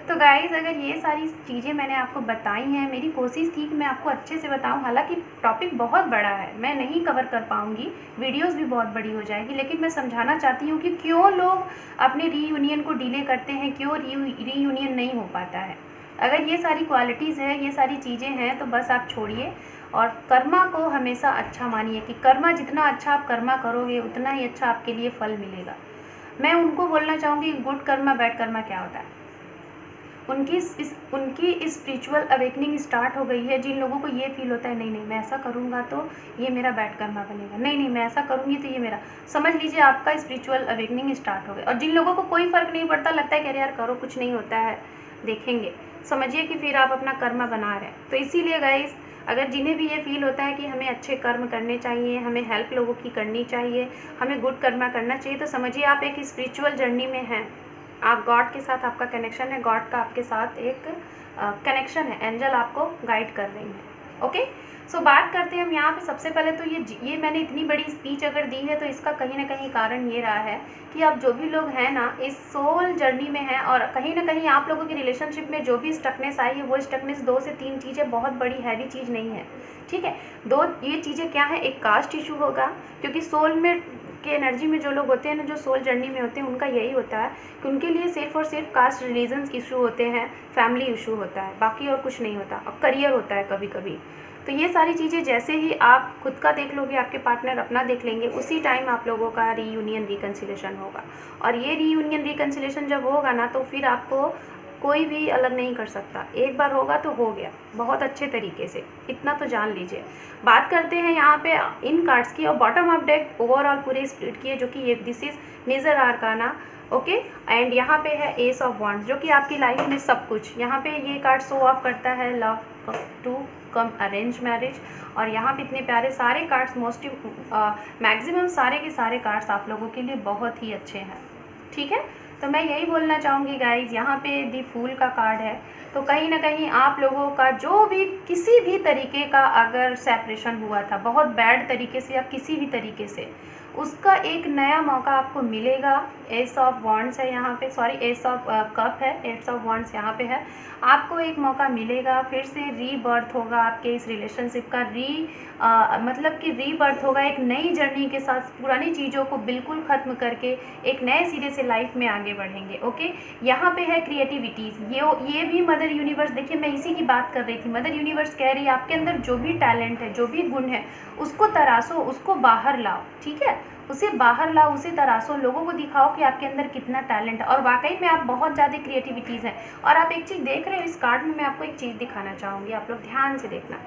तो गाइज़, अगर ये सारी चीज़ें मैंने आपको बताई हैं, मेरी कोशिश थी कि मैं आपको अच्छे से बताऊं। हालांकि टॉपिक बहुत बड़ा है, मैं नहीं कवर कर पाऊंगी, वीडियोस भी बहुत बड़ी हो जाएगी, लेकिन मैं समझाना चाहती हूँ कि क्यों लोग अपने रीयूनियन को डिले करते हैं, क्यों रीयूनियन नहीं हो पाता है। अगर ये सारी क्वालिटीज़ हैं, ये सारी चीज़ें हैं, तो बस आप छोड़िए और कर्मा को हमेशा अच्छा मानिए कि कर्मा, जितना अच्छा आप कर्मा करोगे उतना ही अच्छा आपके लिए फल मिलेगा। मैं उनको बोलना चाहूँगी गुड कर्मा बैड कर्मा क्या होता है। उनकी स्पिरिचुअल अवेकनिंग स्टार्ट हो गई है। जिन लोगों को ये फील होता है नहीं नहीं मैं ऐसा करूँगा तो ये मेरा बैड कर्मा बनेगा, नहीं नहीं मैं ऐसा करूँगी तो ये मेरा, समझ लीजिए आपका स्पिरिचुअल अवेकनिंग स्टार्ट हो गया। और जिन लोगों को कोई फ़र्क नहीं पड़ता, लगता है कि अरे यार करो, कुछ नहीं होता है, देखेंगे, समझिए कि फिर आप अपना कर्मा बना रहे हैं। तो इसीलिए गाइस, अगर जिन्हें भी ये फील होता है कि हमें अच्छे कर्म करने चाहिए, हमें हेल्प लोगों की करनी चाहिए, हमें गुड कर्मा करना चाहिए, तो समझिए आप एक स्पिरिचुअल जर्नी में हैं। आप गॉड के साथ आपका कनेक्शन है, गॉड का आपके साथ एक कनेक्शन है, एंजल आपको गाइड कर रही हैं। ओके, सो बात करते हैं हम यहाँ पे। सबसे पहले तो ये मैंने इतनी बड़ी स्पीच अगर दी है तो इसका कहीं ना कहीं कारण ये रहा है कि आप जो भी लोग हैं ना, इस सोल जर्नी में हैं, और कहीं ना कहीं आप लोगों की रिलेशनशिप में जो भी स्टकनेस आई है, वो स्टकनेस 2 से 3 चीज़ें, बहुत बड़ी हैवी चीज़ नहीं है, ठीक है। ये चीज़ें क्या है, एक कास्ट इशू होगा, क्योंकि सोल में के एनर्जी में जो लोग होते हैं ना, जो सोल जर्नी में होते हैं, उनका यही होता है कि उनके लिए सिर्फ और सिर्फ कास्ट रिलीजन्स इशू होते हैं, फैमिली इशू होता है, बाकी और कुछ नहीं होता, और करियर होता है कभी कभी। तो ये सारी चीज़ें जैसे ही आप खुद का देख लोगे, आपके पार्टनर अपना देख लेंगे, उसी टाइम आप लोगों का रीयूनियन रिकन्सिलेशन होगा। और ये रीयूनियन रिकन्सिलेशन जब होगा ना, तो फिर आपको कोई भी अलग नहीं कर सकता। एक बार होगा तो हो गया, बहुत अच्छे तरीके से, इतना तो जान लीजिए। बात करते हैं यहाँ पे इन कार्ड्स की, और बॉटम ऑफ डेक ओवरऑल पूरे स्प्लिट की है, जो कि ये this is major arcana, okay. And यहाँ पे है एस ऑफ वॉन्ड्स, जो कि आपकी लाइफ में सब कुछ, यहाँ पे ये कार्ड शो ऑफ करता है love to come arrange marriage. और यहाँ पे इतने प्यारे सारे कार्ड्स, मोस्टली मैक्सिमम सारे के सारे कार्ड्स आप लोगों के लिए बहुत ही अच्छे हैं, ठीक है। तो मैं यही बोलना चाहूँगी गाइज, यहाँ पे दी फूल का कार्ड है, तो कहीं ना कहीं आप लोगों का जो भी किसी भी तरीके का अगर सेपरेशन हुआ था, बहुत बैड तरीके से या किसी भी तरीके से, उसका एक नया मौका आपको मिलेगा। एस ऑफ वॉन्ड्स है यहाँ पे, सॉरी एस ऑफ कप है, एस ऑफ वॉन्ड्स यहाँ पे है। आपको एक मौका मिलेगा, फिर से रीबर्थ होगा आपके इस रिलेशनशिप का, मतलब कि रीबर्थ होगा एक नई जर्नी के साथ, पुरानी चीज़ों को बिल्कुल ख़त्म करके एक नए सिरे से लाइफ में आगे बढ़ेंगे। ओके, यहाँ पे है क्रिएटिविटीज़, ये भी मदर यूनिवर्स, देखिए मैं इसी की बात कर रही थी। मदर यूनिवर्स कह रही है आपके अंदर जो भी टैलेंट है, जो भी गुण है, उसको तराशो, उसको बाहर लाओ, ठीक है, उसे बाहर लाओ, उसे तराशो, लोगों को दिखाओ कि आपके अंदर कितना टैलेंट है। और वाकई में आप बहुत ज़्यादा क्रिएटिविटीज़ हैं। और आप एक चीज़ देख रहे हो इस कार्ड में, मैं आपको एक चीज़ दिखाना चाहूँगी, आप लोग ध्यान से देखना।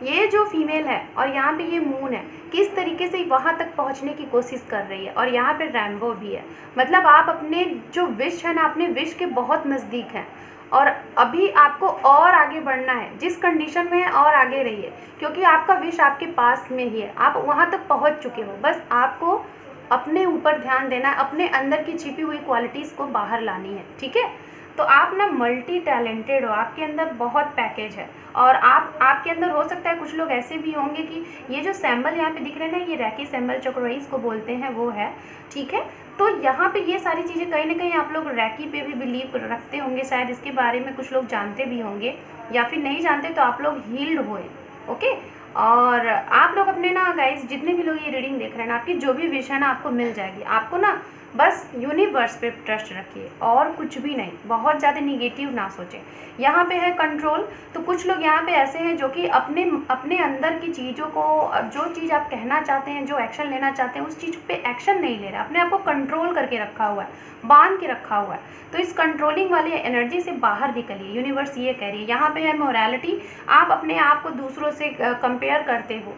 ये जो फीमेल है और यहाँ पे ये मून है, किस तरीके से वहाँ तक पहुँचने की कोशिश कर रही है। और यहाँ पे रेनबो भी है, मतलब आप अपने जो विश है ना, अपने विश के बहुत नज़दीक हैं। और अभी आपको और आगे बढ़ना है, जिस कंडीशन में है और आगे रहिए, क्योंकि आपका विश आपके पास में ही है, आप वहाँ तक पहुँच चुके हो। बस आपको अपने ऊपर ध्यान देना है, अपने अंदर की छिपी हुई क्वालिटीज़ को बाहर लानी है, ठीक है। तो आप ना मल्टी टैलेंटेड हो, आपके अंदर बहुत पैकेज है। और आपके अंदर हो सकता है कुछ लोग ऐसे भी होंगे कि ये जो सिंबल यहाँ पे दिख रहे हैं ना, ये रैकी सिंबल चक्रोइस को बोलते हैं, वो है, ठीक है। तो यहाँ पे ये सारी चीज़ें कहीं ना कहीं आप लोग रैकी पे भी बिलीव रखते होंगे, शायद इसके बारे में कुछ लोग जानते भी होंगे, या फिर नहीं जानते तो आप लोग हील्ड होए, ओके। और आप लोग अपने ना गाइस, जितने भी लोग ये रीडिंग देख रहे हैं ना, आपकी जो भी विश है ना आपको मिल जाएगी। आपको ना बस यूनिवर्स पे ट्रस्ट रखिए और कुछ भी नहीं, बहुत ज़्यादा निगेटिव ना सोचें। यहाँ पे है कंट्रोल, तो कुछ लोग यहाँ पे ऐसे हैं जो कि अपने अंदर की चीज़ों को, जो चीज़ आप कहना चाहते हैं, जो एक्शन लेना चाहते हैं, उस चीज़ पे एक्शन नहीं ले रहे, अपने आप को कंट्रोल करके रखा हुआ है, बांध के रखा हुआ है। तो इस कंट्रोलिंग वाली एनर्जी से बाहर निकलिए, यूनिवर्स ये कह रही है। यहाँ पे है मोरालिटी, आप अपने आप को दूसरों से कंपेयर करते हो,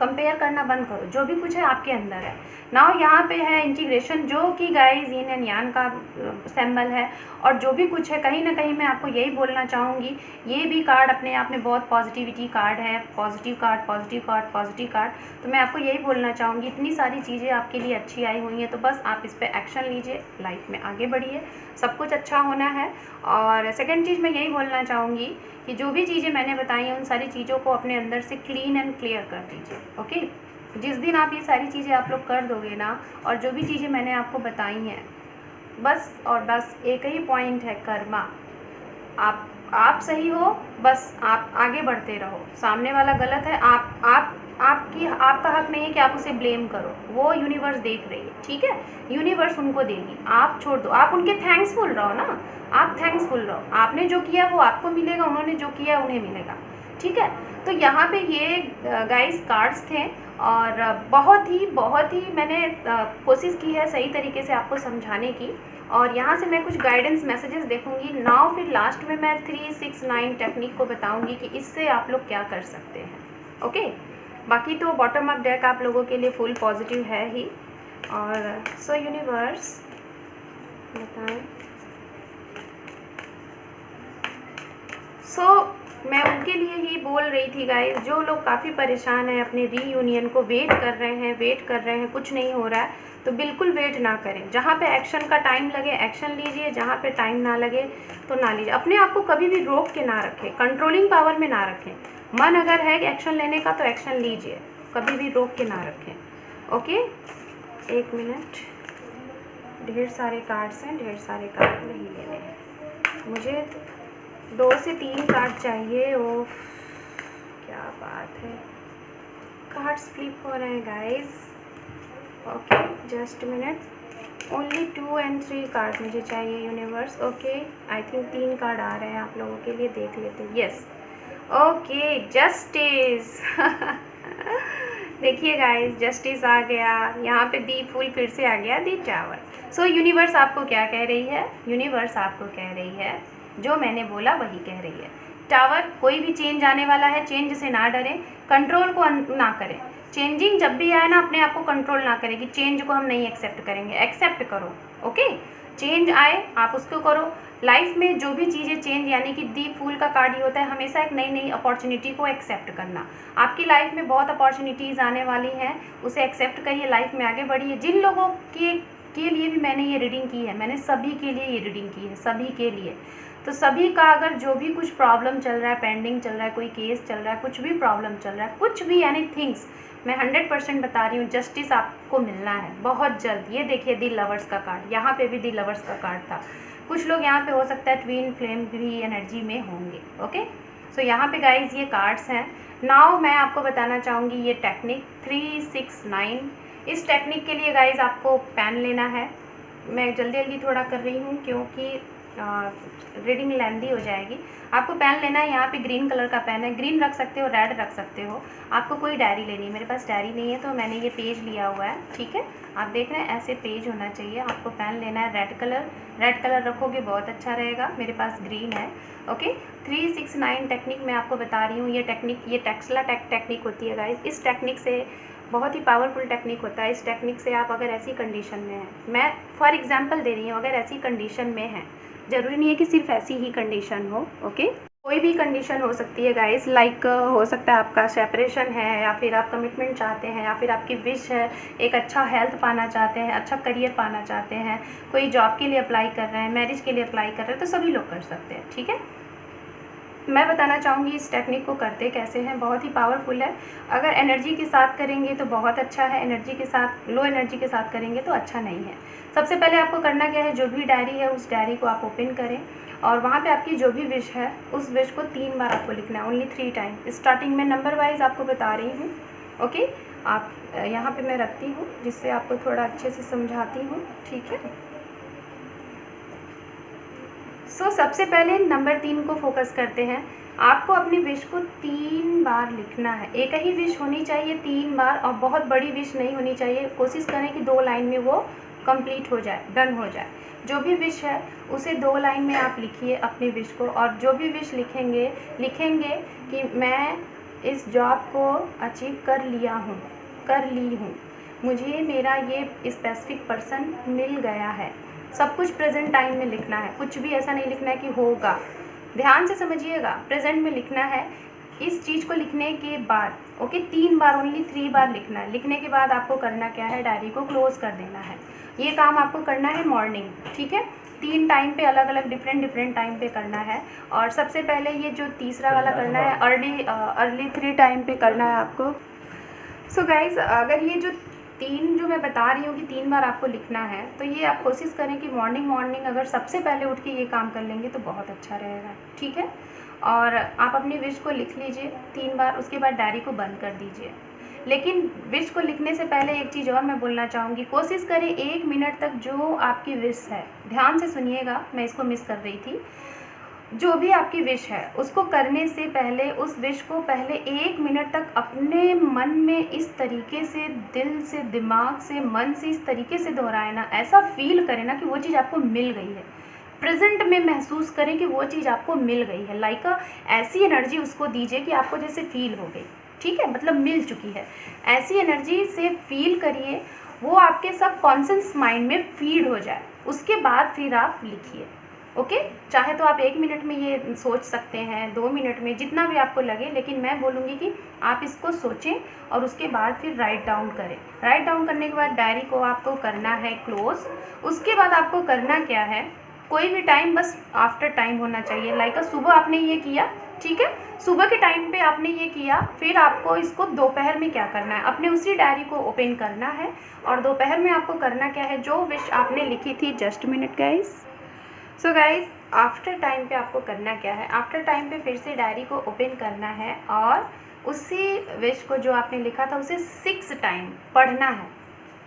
कंपेयर करना बंद करो, जो भी कुछ है आपके अंदर है। नाउ यहाँ पे है इंटीग्रेशन, जो कि गाइस यिन एंड यांग का सिंबल है। और जो भी कुछ है, कहीं ना कहीं मैं आपको यही बोलना चाहूँगी, ये भी कार्ड अपने आप में बहुत पॉजिटिविटी कार्ड है, positive card, positive card, positive card. तो मैं आपको यही बोलना चाहूँगी, इतनी सारी चीज़ें आपके लिए अच्छी आई हुई हैं, तो बस आप इस पर एक्शन लीजिए, लाइफ में आगे बढ़िए, सब कुछ अच्छा होना है। और सेकेंड चीज़ मैं यही बोलना चाहूँगी कि जो भी चीज़ें मैंने बताई हैं, उन सारी चीज़ों को अपने अंदर से क्लीन एंड क्लियर कर दीजिए, ओके। जिस दिन आप ये सारी चीज़ें आप लोग कर दोगे ना, और जो भी चीज़ें मैंने आपको बताई हैं, बस और बस एक ही पॉइंट है, कर्मा। आप सही हो, बस आप आगे बढ़ते रहो। सामने वाला गलत है, आपका हक नहीं है कि आप उसे ब्लेम करो, वो यूनिवर्स देख रही है, ठीक है, यूनिवर्स उनको देगी, आप छोड़ दो, आप उनके थैंक्सफुल रहो ना, आप थैंक्सफुल रहो, आपने जो किया वो आपको मिलेगा, उन्होंने जो किया उन्हें मिलेगा, ठीक है। तो यहाँ पे ये गाइस कार्ड्स थे, और बहुत ही मैंने कोशिश की है सही तरीके से आपको समझाने की। और यहाँ से मैं कुछ गाइडेंस मैसेजेस देखूंगी नाउ, फिर लास्ट में मैं 369 टेक्निक को बताऊंगी कि इससे आप लोग क्या कर सकते हैं, ओके। बाकी तो बॉटम अप डेक आप लोगों के लिए फुल पॉजिटिव है ही। और सो यूनिवर्स बताएं, मैं उनके लिए ही बोल रही थी गाइस, जो लोग काफ़ी परेशान हैं, अपने रीयूनियन को वेट कर रहे हैं, कुछ नहीं हो रहा है, तो बिल्कुल वेट ना करें। जहाँ पे एक्शन का टाइम लगे एक्शन लीजिए, जहाँ पे टाइम ना लगे तो ना लीजिए। अपने आप को कभी भी रोक के ना रखें, कंट्रोलिंग पावर में ना रखें। मन अगर है एक्शन लेने का तो एक्शन लीजिए, कभी भी रोक के ना रखें, ओके। एक मिनट, ढेर सारे कार्ड्स हैं, ढेर सारे कार्ड नहीं लेने हैं मुझे, 2 से 3 कार्ड चाहिए। ओ क्या बात है, कार्ड्स फ्लिप हो रहे हैं guys, okay just minute. Only 2 and 3 card मुझे चाहिए universe, okay. I think 3 card आ रहे हैं आप लोगों के लिए, देख लेते हैं। यस, ओके, जस्टिस देखिए गाइस, जस्टिस आ गया, यहाँ पे दी फूल फिर से आ गया, दी टावर। सो यूनिवर्स आपको क्या कह रही है, यूनिवर्स आपको कह रही है, जो मैंने बोला वही कह रही है टावर कोई भी चेंज आने वाला है, चेंज से ना डरें, कंट्रोल को ना करें। चेंजिंग जब भी आए ना, अपने आप को कंट्रोल ना करें कि चेंज को हम नहीं एक्सेप्ट करेंगे, एक्सेप्ट करो। ओके, चेंज आए आप उसको करो। लाइफ में जो भी चीज़ें चेंज, यानी कि दी फूल का कार्ड ही होता है हमेशा एक नई नई अपॉर्चुनिटी को एक्सेप्ट करना। आपकी लाइफ में बहुत अपॉर्चुनिटीज़ आने वाली हैं, उसे एक्सेप्ट करिए, लाइफ में आगे बढ़िए। जिन लोगों के लिए भी मैंने ये रीडिंग की है, मैंने सभी के लिए ये रीडिंग की है, सभी के लिए। तो सभी का अगर जो भी कुछ प्रॉब्लम चल रहा है, पेंडिंग चल रहा है, कोई केस चल रहा है, कुछ भी प्रॉब्लम चल रहा है, कुछ भी यानी थिंग्स, मैं 100% बता रही हूँ, जस्टिस आपको मिलना है बहुत जल्द। ये देखिए दी लवर्स का कार्ड, यहाँ पे भी दी लवर्स का कार्ड था। कुछ लोग यहाँ पे हो सकता है ट्विन फ्लेम भी एनर्जी में होंगे। ओके, सो यहाँ पे गाइज ये कार्ड्स हैं। नाउ मैं आपको बताना चाहूँगी ये टेक्निक 369। इस टेक्निक के लिए गाइज आपको पेन लेना है। मैं जल्दी जल्दी थोड़ा कर रही हूँ क्योंकि रीडिंग लेंदी हो जाएगी। आपको पेन लेना है, यहाँ पे ग्रीन कलर का पेन है, ग्रीन रख सकते हो, रेड रख सकते हो। आपको कोई डायरी लेनी है, मेरे पास डायरी नहीं है तो मैंने ये पेज लिया हुआ है, ठीक है। आप देख रहे हैं ऐसे पेज होना चाहिए। आपको पेन लेना है रेड कलर रखोगे बहुत अच्छा रहेगा, मेरे पास ग्रीन है। ओके, 369 टेक्निक मैं आपको बता रही हूँ। ये टेक्निक, ये टेक्सला टेक्निक होती है गाइस। इस टेक्निक से बहुत ही पावरफुल टेक्निक होता है। इस टेक्निक से आप अगर ऐसी कंडीशन में हैं, मैं फॉर एग्जांपल दे रही हूँ, अगर ऐसी कंडीशन में हैं, ज़रूरी नहीं है कि सिर्फ ऐसी ही कंडीशन हो। ओके, कोई भी कंडीशन हो सकती है गाइस। लाइक हो सकता है आपका सेपरेशन है, या फिर आप कमिटमेंट चाहते हैं, या फिर आपकी विश है एक अच्छा हेल्थ पाना चाहते हैं, अच्छा करियर पाना चाहते हैं, कोई जॉब के लिए अप्लाई कर रहे हैं, मैरिज के लिए अप्लाई कर रहे हैं, तो सभी लोग कर सकते हैं, ठीक है। मैं बताना चाहूँगी इस टेक्निक को करते कैसे हैं। बहुत ही पावरफुल है। अगर एनर्जी के साथ करेंगे तो बहुत अच्छा है, एनर्जी के साथ, लो एनर्जी के साथ करेंगे तो अच्छा नहीं है। सबसे पहले आपको करना क्या है, जो भी डायरी है उस डायरी को आप ओपन करें और वहाँ पे आपकी जो भी विश है उस विश को 3 बार आपको लिखना है, ओनली 3 टाइम। स्टार्टिंग में नंबर वाइज आपको बता रही हूँ। ओके, आप यहाँ पे मैं रखती हूँ जिससे आपको थोड़ा अच्छे से समझाती हूँ, ठीक है। सो सबसे पहले नंबर 3 को फोकस करते हैं। आपको अपनी विश को 3 बार लिखना है। एक ही विश होनी चाहिए 3 बार, और बहुत बड़ी विश नहीं होनी चाहिए। कोशिश करें कि 2 लाइन में वो कंप्लीट हो जाए, डन हो जाए। जो भी विश है उसे 2 लाइन में आप लिखिए अपनी विश को, और जो भी विश लिखेंगे कि मैं इस जॉब को अचीव कर ली हूँ, मुझे मेरा ये स्पेसिफिक पर्सन मिल गया है। सब कुछ प्रेजेंट टाइम में लिखना है, कुछ भी ऐसा नहीं लिखना है कि होगा। ध्यान से समझिएगा, प्रेजेंट में लिखना है। इस चीज़ को लिखने के बाद, ओके, 3 बार, ओनली 3 बार लिखना है। लिखने के बाद आपको करना क्या है, डायरी को क्लोज कर देना है। ये काम आपको करना है मॉर्निंग, ठीक है। 3 टाइम पे अलग अलग डिफरेंट टाइम पे करना है। और सबसे पहले ये जो तीसरा वाला करना है, अर्ली 3 टाइम पे करना है आपको। सो गाइज, अगर ये जो 3 जो मैं बता रही हूँ कि 3 बार आपको लिखना है, तो ये आप कोशिश करें कि मॉर्निंग अगर सबसे पहले उठ के ये काम कर लेंगे तो बहुत अच्छा रहेगा, ठीक है। और आप अपनी विश को लिख लीजिए 3 बार, उसके बाद डायरी को बंद कर दीजिए। लेकिन विश को लिखने से पहले एक चीज़ और मैं बोलना चाहूँगी, कोशिश करें 1 मिनट तक जो आपकी विश है, ध्यान से सुनिएगा, मैं इसको मिस कर रही थी। जो भी आपकी विश है उसको करने से पहले, उस विश को पहले 1 मिनट तक अपने मन में इस तरीके से, दिल से, दिमाग से, मन से इस तरीके से दोहराए ना, ऐसा फील करें ना कि वो चीज़ आपको मिल गई है। प्रेजेंट में महसूस करें कि वो चीज़ आपको मिल गई है। लाइक ऐसी एनर्जी उसको दीजिए कि आपको जैसे फील हो गई, ठीक है, मतलब मिल चुकी है। ऐसी एनर्जी से फील करिए, वो आपके सब कॉन्शियस माइंड में फीड हो जाए। उसके बाद फिर आप लिखिए, ओके। चाहे तो आप 1 मिनट में ये सोच सकते हैं, 2 मिनट में, जितना भी आपको लगे, लेकिन मैं बोलूँगी कि आप इसको सोचें और उसके बाद फिर राइट डाउन करें। राइट डाउन करने के बाद डायरी को आपको करना है क्लोज। उसके बाद आपको करना क्या है, कोई भी टाइम, बस आफ्टर टाइम होना चाहिए। लाइक सुबह आपने ये किया, ठीक है, सुबह के टाइम पे आपने ये किया, फिर आपको इसको दोपहर में क्या करना है, अपने उसी डायरी को ओपन करना है। और दोपहर में आपको करना क्या है, जो विश आपने लिखी थी, just minute guys. So guys, after time पे आपको करना क्या है, आफ्टर टाइम पे फिर से डायरी को ओपन करना है और उसी विश को जो आपने लिखा था उसे 6 टाइम पढ़ना है,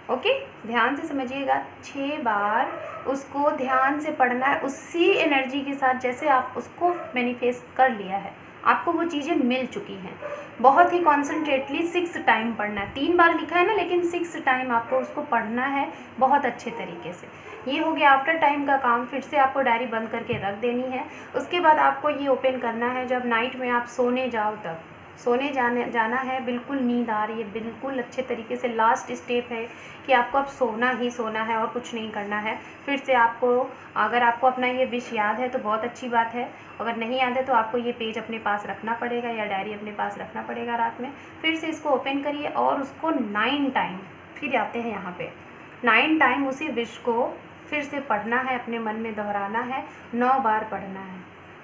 ओके। ध्यान से समझिएगा, 6 बार उसको ध्यान से पढ़ना है, उसी एनर्जी के साथ जैसे आप उसको मैनिफेस्ट कर लिया है, आपको वो चीज़ें मिल चुकी हैं। बहुत ही कॉन्सेंट्रेटली 6 टाइम पढ़ना है, 3 बार लिखा है ना, लेकिन 6 टाइम आपको उसको पढ़ना है बहुत अच्छे तरीके से। ये हो गया आफ्टर टाइम का काम। फिर से आपको डायरी बंद करके रख देनी है। उसके बाद आपको ये ओपन करना है जब नाइट में आप सोने जाओ तब। सोने जाना है, बिल्कुल नींद आ रही है, बिल्कुल अच्छे तरीके से। लास्ट स्टेप है कि आपको अब सोना ही सोना है और कुछ नहीं करना है। फिर से आपको, अगर आपको अपना ये विश याद है तो बहुत अच्छी बात है, अगर नहीं याद है तो आपको ये पेज अपने पास रखना पड़ेगा या डायरी अपने पास रखना पड़ेगा रात में। फिर से इसको ओपन करिए और उसको 9 टाइम, फिर आते हैं यहाँ पे, 9 टाइम उसी विश को फिर से पढ़ना है, अपने मन में दोहराना है, 9 बार पढ़ना है।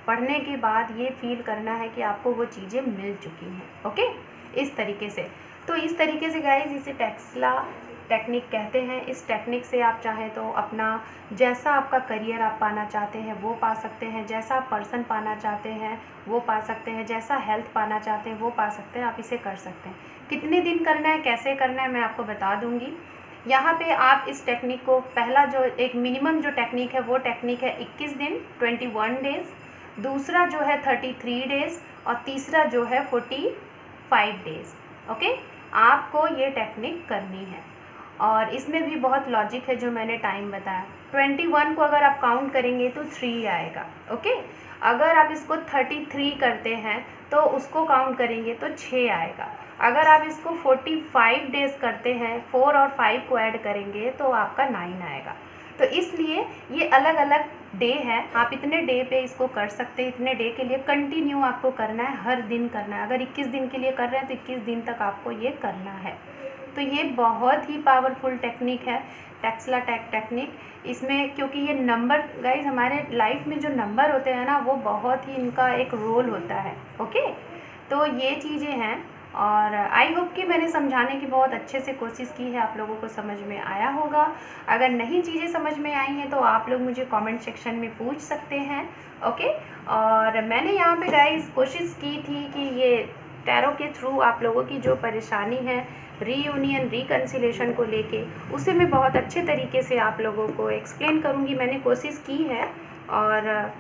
पढ़ने के बाद ये फील करना है कि आपको वो चीज़ें मिल चुकी हैं। ओके, इस तरीके से। तो इस तरीके से गाइज इसे टेक्सला टेक्निक कहते हैं। इस टेक्निक से आप चाहें तो अपना जैसा आपका करियर आप पाना चाहते हैं वो पा सकते हैं, जैसा आप पर्सन पाना चाहते हैं वो पा सकते हैं, जैसा हेल्थ पाना चाहते हैं वो पा सकते हैं। आप इसे कर सकते हैं। कितने दिन करना है, कैसे करना है, मैं आपको बता दूँगी। यहाँ पे आप इस टेक्निक को, पहला जो एक मिनिमम जो टेक्निक है वो टेक्निक है 21 दिन 21 डेज़, दूसरा जो है 33 डेज़ और तीसरा जो है 45 डेज़। ओके, आपको ये टेक्निक करनी है और इसमें भी बहुत लॉजिक है जो मैंने टाइम बताया। 21 को अगर आप काउंट करेंगे तो 3 आएगा। ओके, अगर आप इसको 33 करते हैं तो उसको काउंट करेंगे तो 6 आएगा। अगर आप इसको 45 डेज़ करते हैं, 4 और 5 को ऐड करेंगे तो आपका 9 आएगा। तो इसलिए ये अलग अलग डे है, आप इतने डे पे इसको कर सकते हैं। इतने डे के लिए कंटिन्यू आपको करना है, हर दिन करना है। अगर 21 दिन के लिए कर रहे हैं तो 21 दिन तक आपको ये करना है। तो ये बहुत ही पावरफुल टेक्निक है, टेक्सला टेक्निक। इसमें क्योंकि ये नंबर गाइज, हमारे लाइफ में जो नंबर होते हैं ना, वो बहुत ही इनका एक रोल होता है। ओके, तो ये चीज़ें हैं और आई होप कि मैंने समझाने की बहुत अच्छे से कोशिश की है, आप लोगों को समझ में आया होगा। अगर नहीं चीज़ें समझ में आई हैं तो आप लोग मुझे कमेंट सेक्शन में पूछ सकते हैं। ओके, और मैंने यहाँ पे गाइस कोशिश की थी कि ये टैरो के थ्रू आप लोगों की जो परेशानी है रीयूनियन रिकन्सिलेशन को लेके, उसे मैं बहुत अच्छे तरीके से आप लोगों को एक्सप्लेन करूँगी। मैंने कोशिश की है और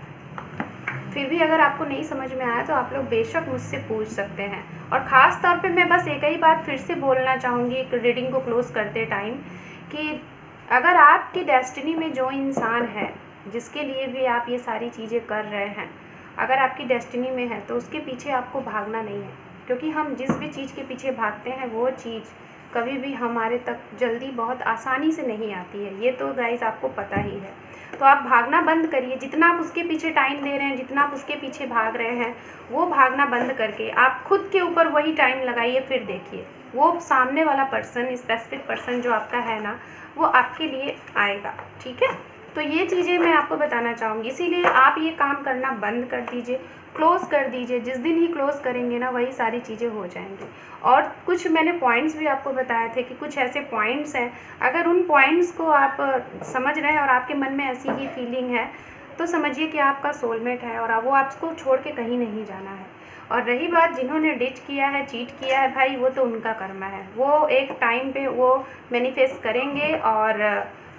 फिर भी अगर आपको नहीं समझ में आया तो आप लोग बेशक मुझसे पूछ सकते हैं। और ख़ास तौर पे मैं बस एक ही बात फिर से बोलना चाहूँगी एक रीडिंग को क्लोज़ करते टाइम, कि अगर आपकी डेस्टिनी में जो इंसान है जिसके लिए भी आप ये सारी चीज़ें कर रहे हैं, अगर आपकी डेस्टिनी में है तो उसके पीछे आपको भागना नहीं है। क्योंकि हम जिस भी चीज़ के पीछे भागते हैं वो चीज़ कभी भी हमारे तक जल्दी बहुत आसानी से नहीं आती है, ये तो गाइस आपको पता ही है। तो आप भागना बंद करिए। जितना आप उसके पीछे टाइम दे रहे हैं, जितना आप उसके पीछे भाग रहे हैं, वो भागना बंद करके आप खुद के ऊपर वही टाइम लगाइए। फिर देखिए वो सामने वाला पर्सन, स्पेसिफिक पर्सन जो आपका है ना, वो आपके लिए आएगा। ठीक है, तो ये चीज़ें मैं आपको बताना चाहूँगी। इसीलिए आप ये काम करना बंद कर दीजिए, क्लोज़ कर दीजिए। जिस दिन ही क्लोज़ करेंगे ना, वही सारी चीज़ें हो जाएंगी। और कुछ मैंने पॉइंट्स भी आपको बताए थे कि कुछ ऐसे पॉइंट्स हैं, अगर उन पॉइंट्स को आप समझ रहे हैं और आपके मन में ऐसी ही फीलिंग है तो समझिए कि आपका सोलमेट है और वो आपको छोड़ के कहीं नहीं जाना है। और रही बात जिन्होंने डिच किया है, चीट किया है, भाई वो तो उनका कर्म है। वो एक टाइम पे वो मैनिफेस्ट करेंगे, और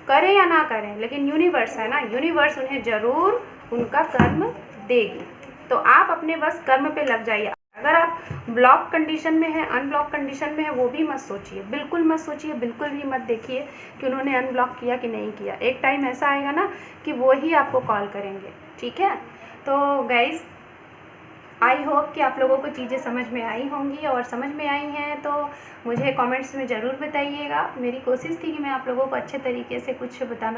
करें या ना करें, लेकिन यूनिवर्स है ना, यूनिवर्स उन्हें ज़रूर उनका कर्म देगी। तो आप अपने बस कर्म पे लग जाइए। अगर आप ब्लॉक कंडीशन में है, अनब्लॉक कंडीशन में है, वो भी मत सोचिए, बिल्कुल मत सोचिए, बिल्कुल भी मत देखिए कि उन्होंने अनब्लॉक किया कि नहीं किया। एक टाइम ऐसा आएगा ना कि वो ही आपको कॉल करेंगे। ठीक है, तो गाइस आई होप कि आप लोगों को चीज़ें समझ में आई होंगी, और समझ में आई हैं तो मुझे कमेंट्स में ज़रूर बताइएगा। मेरी कोशिश थी कि मैं आप लोगों को अच्छे तरीके से कुछ बताना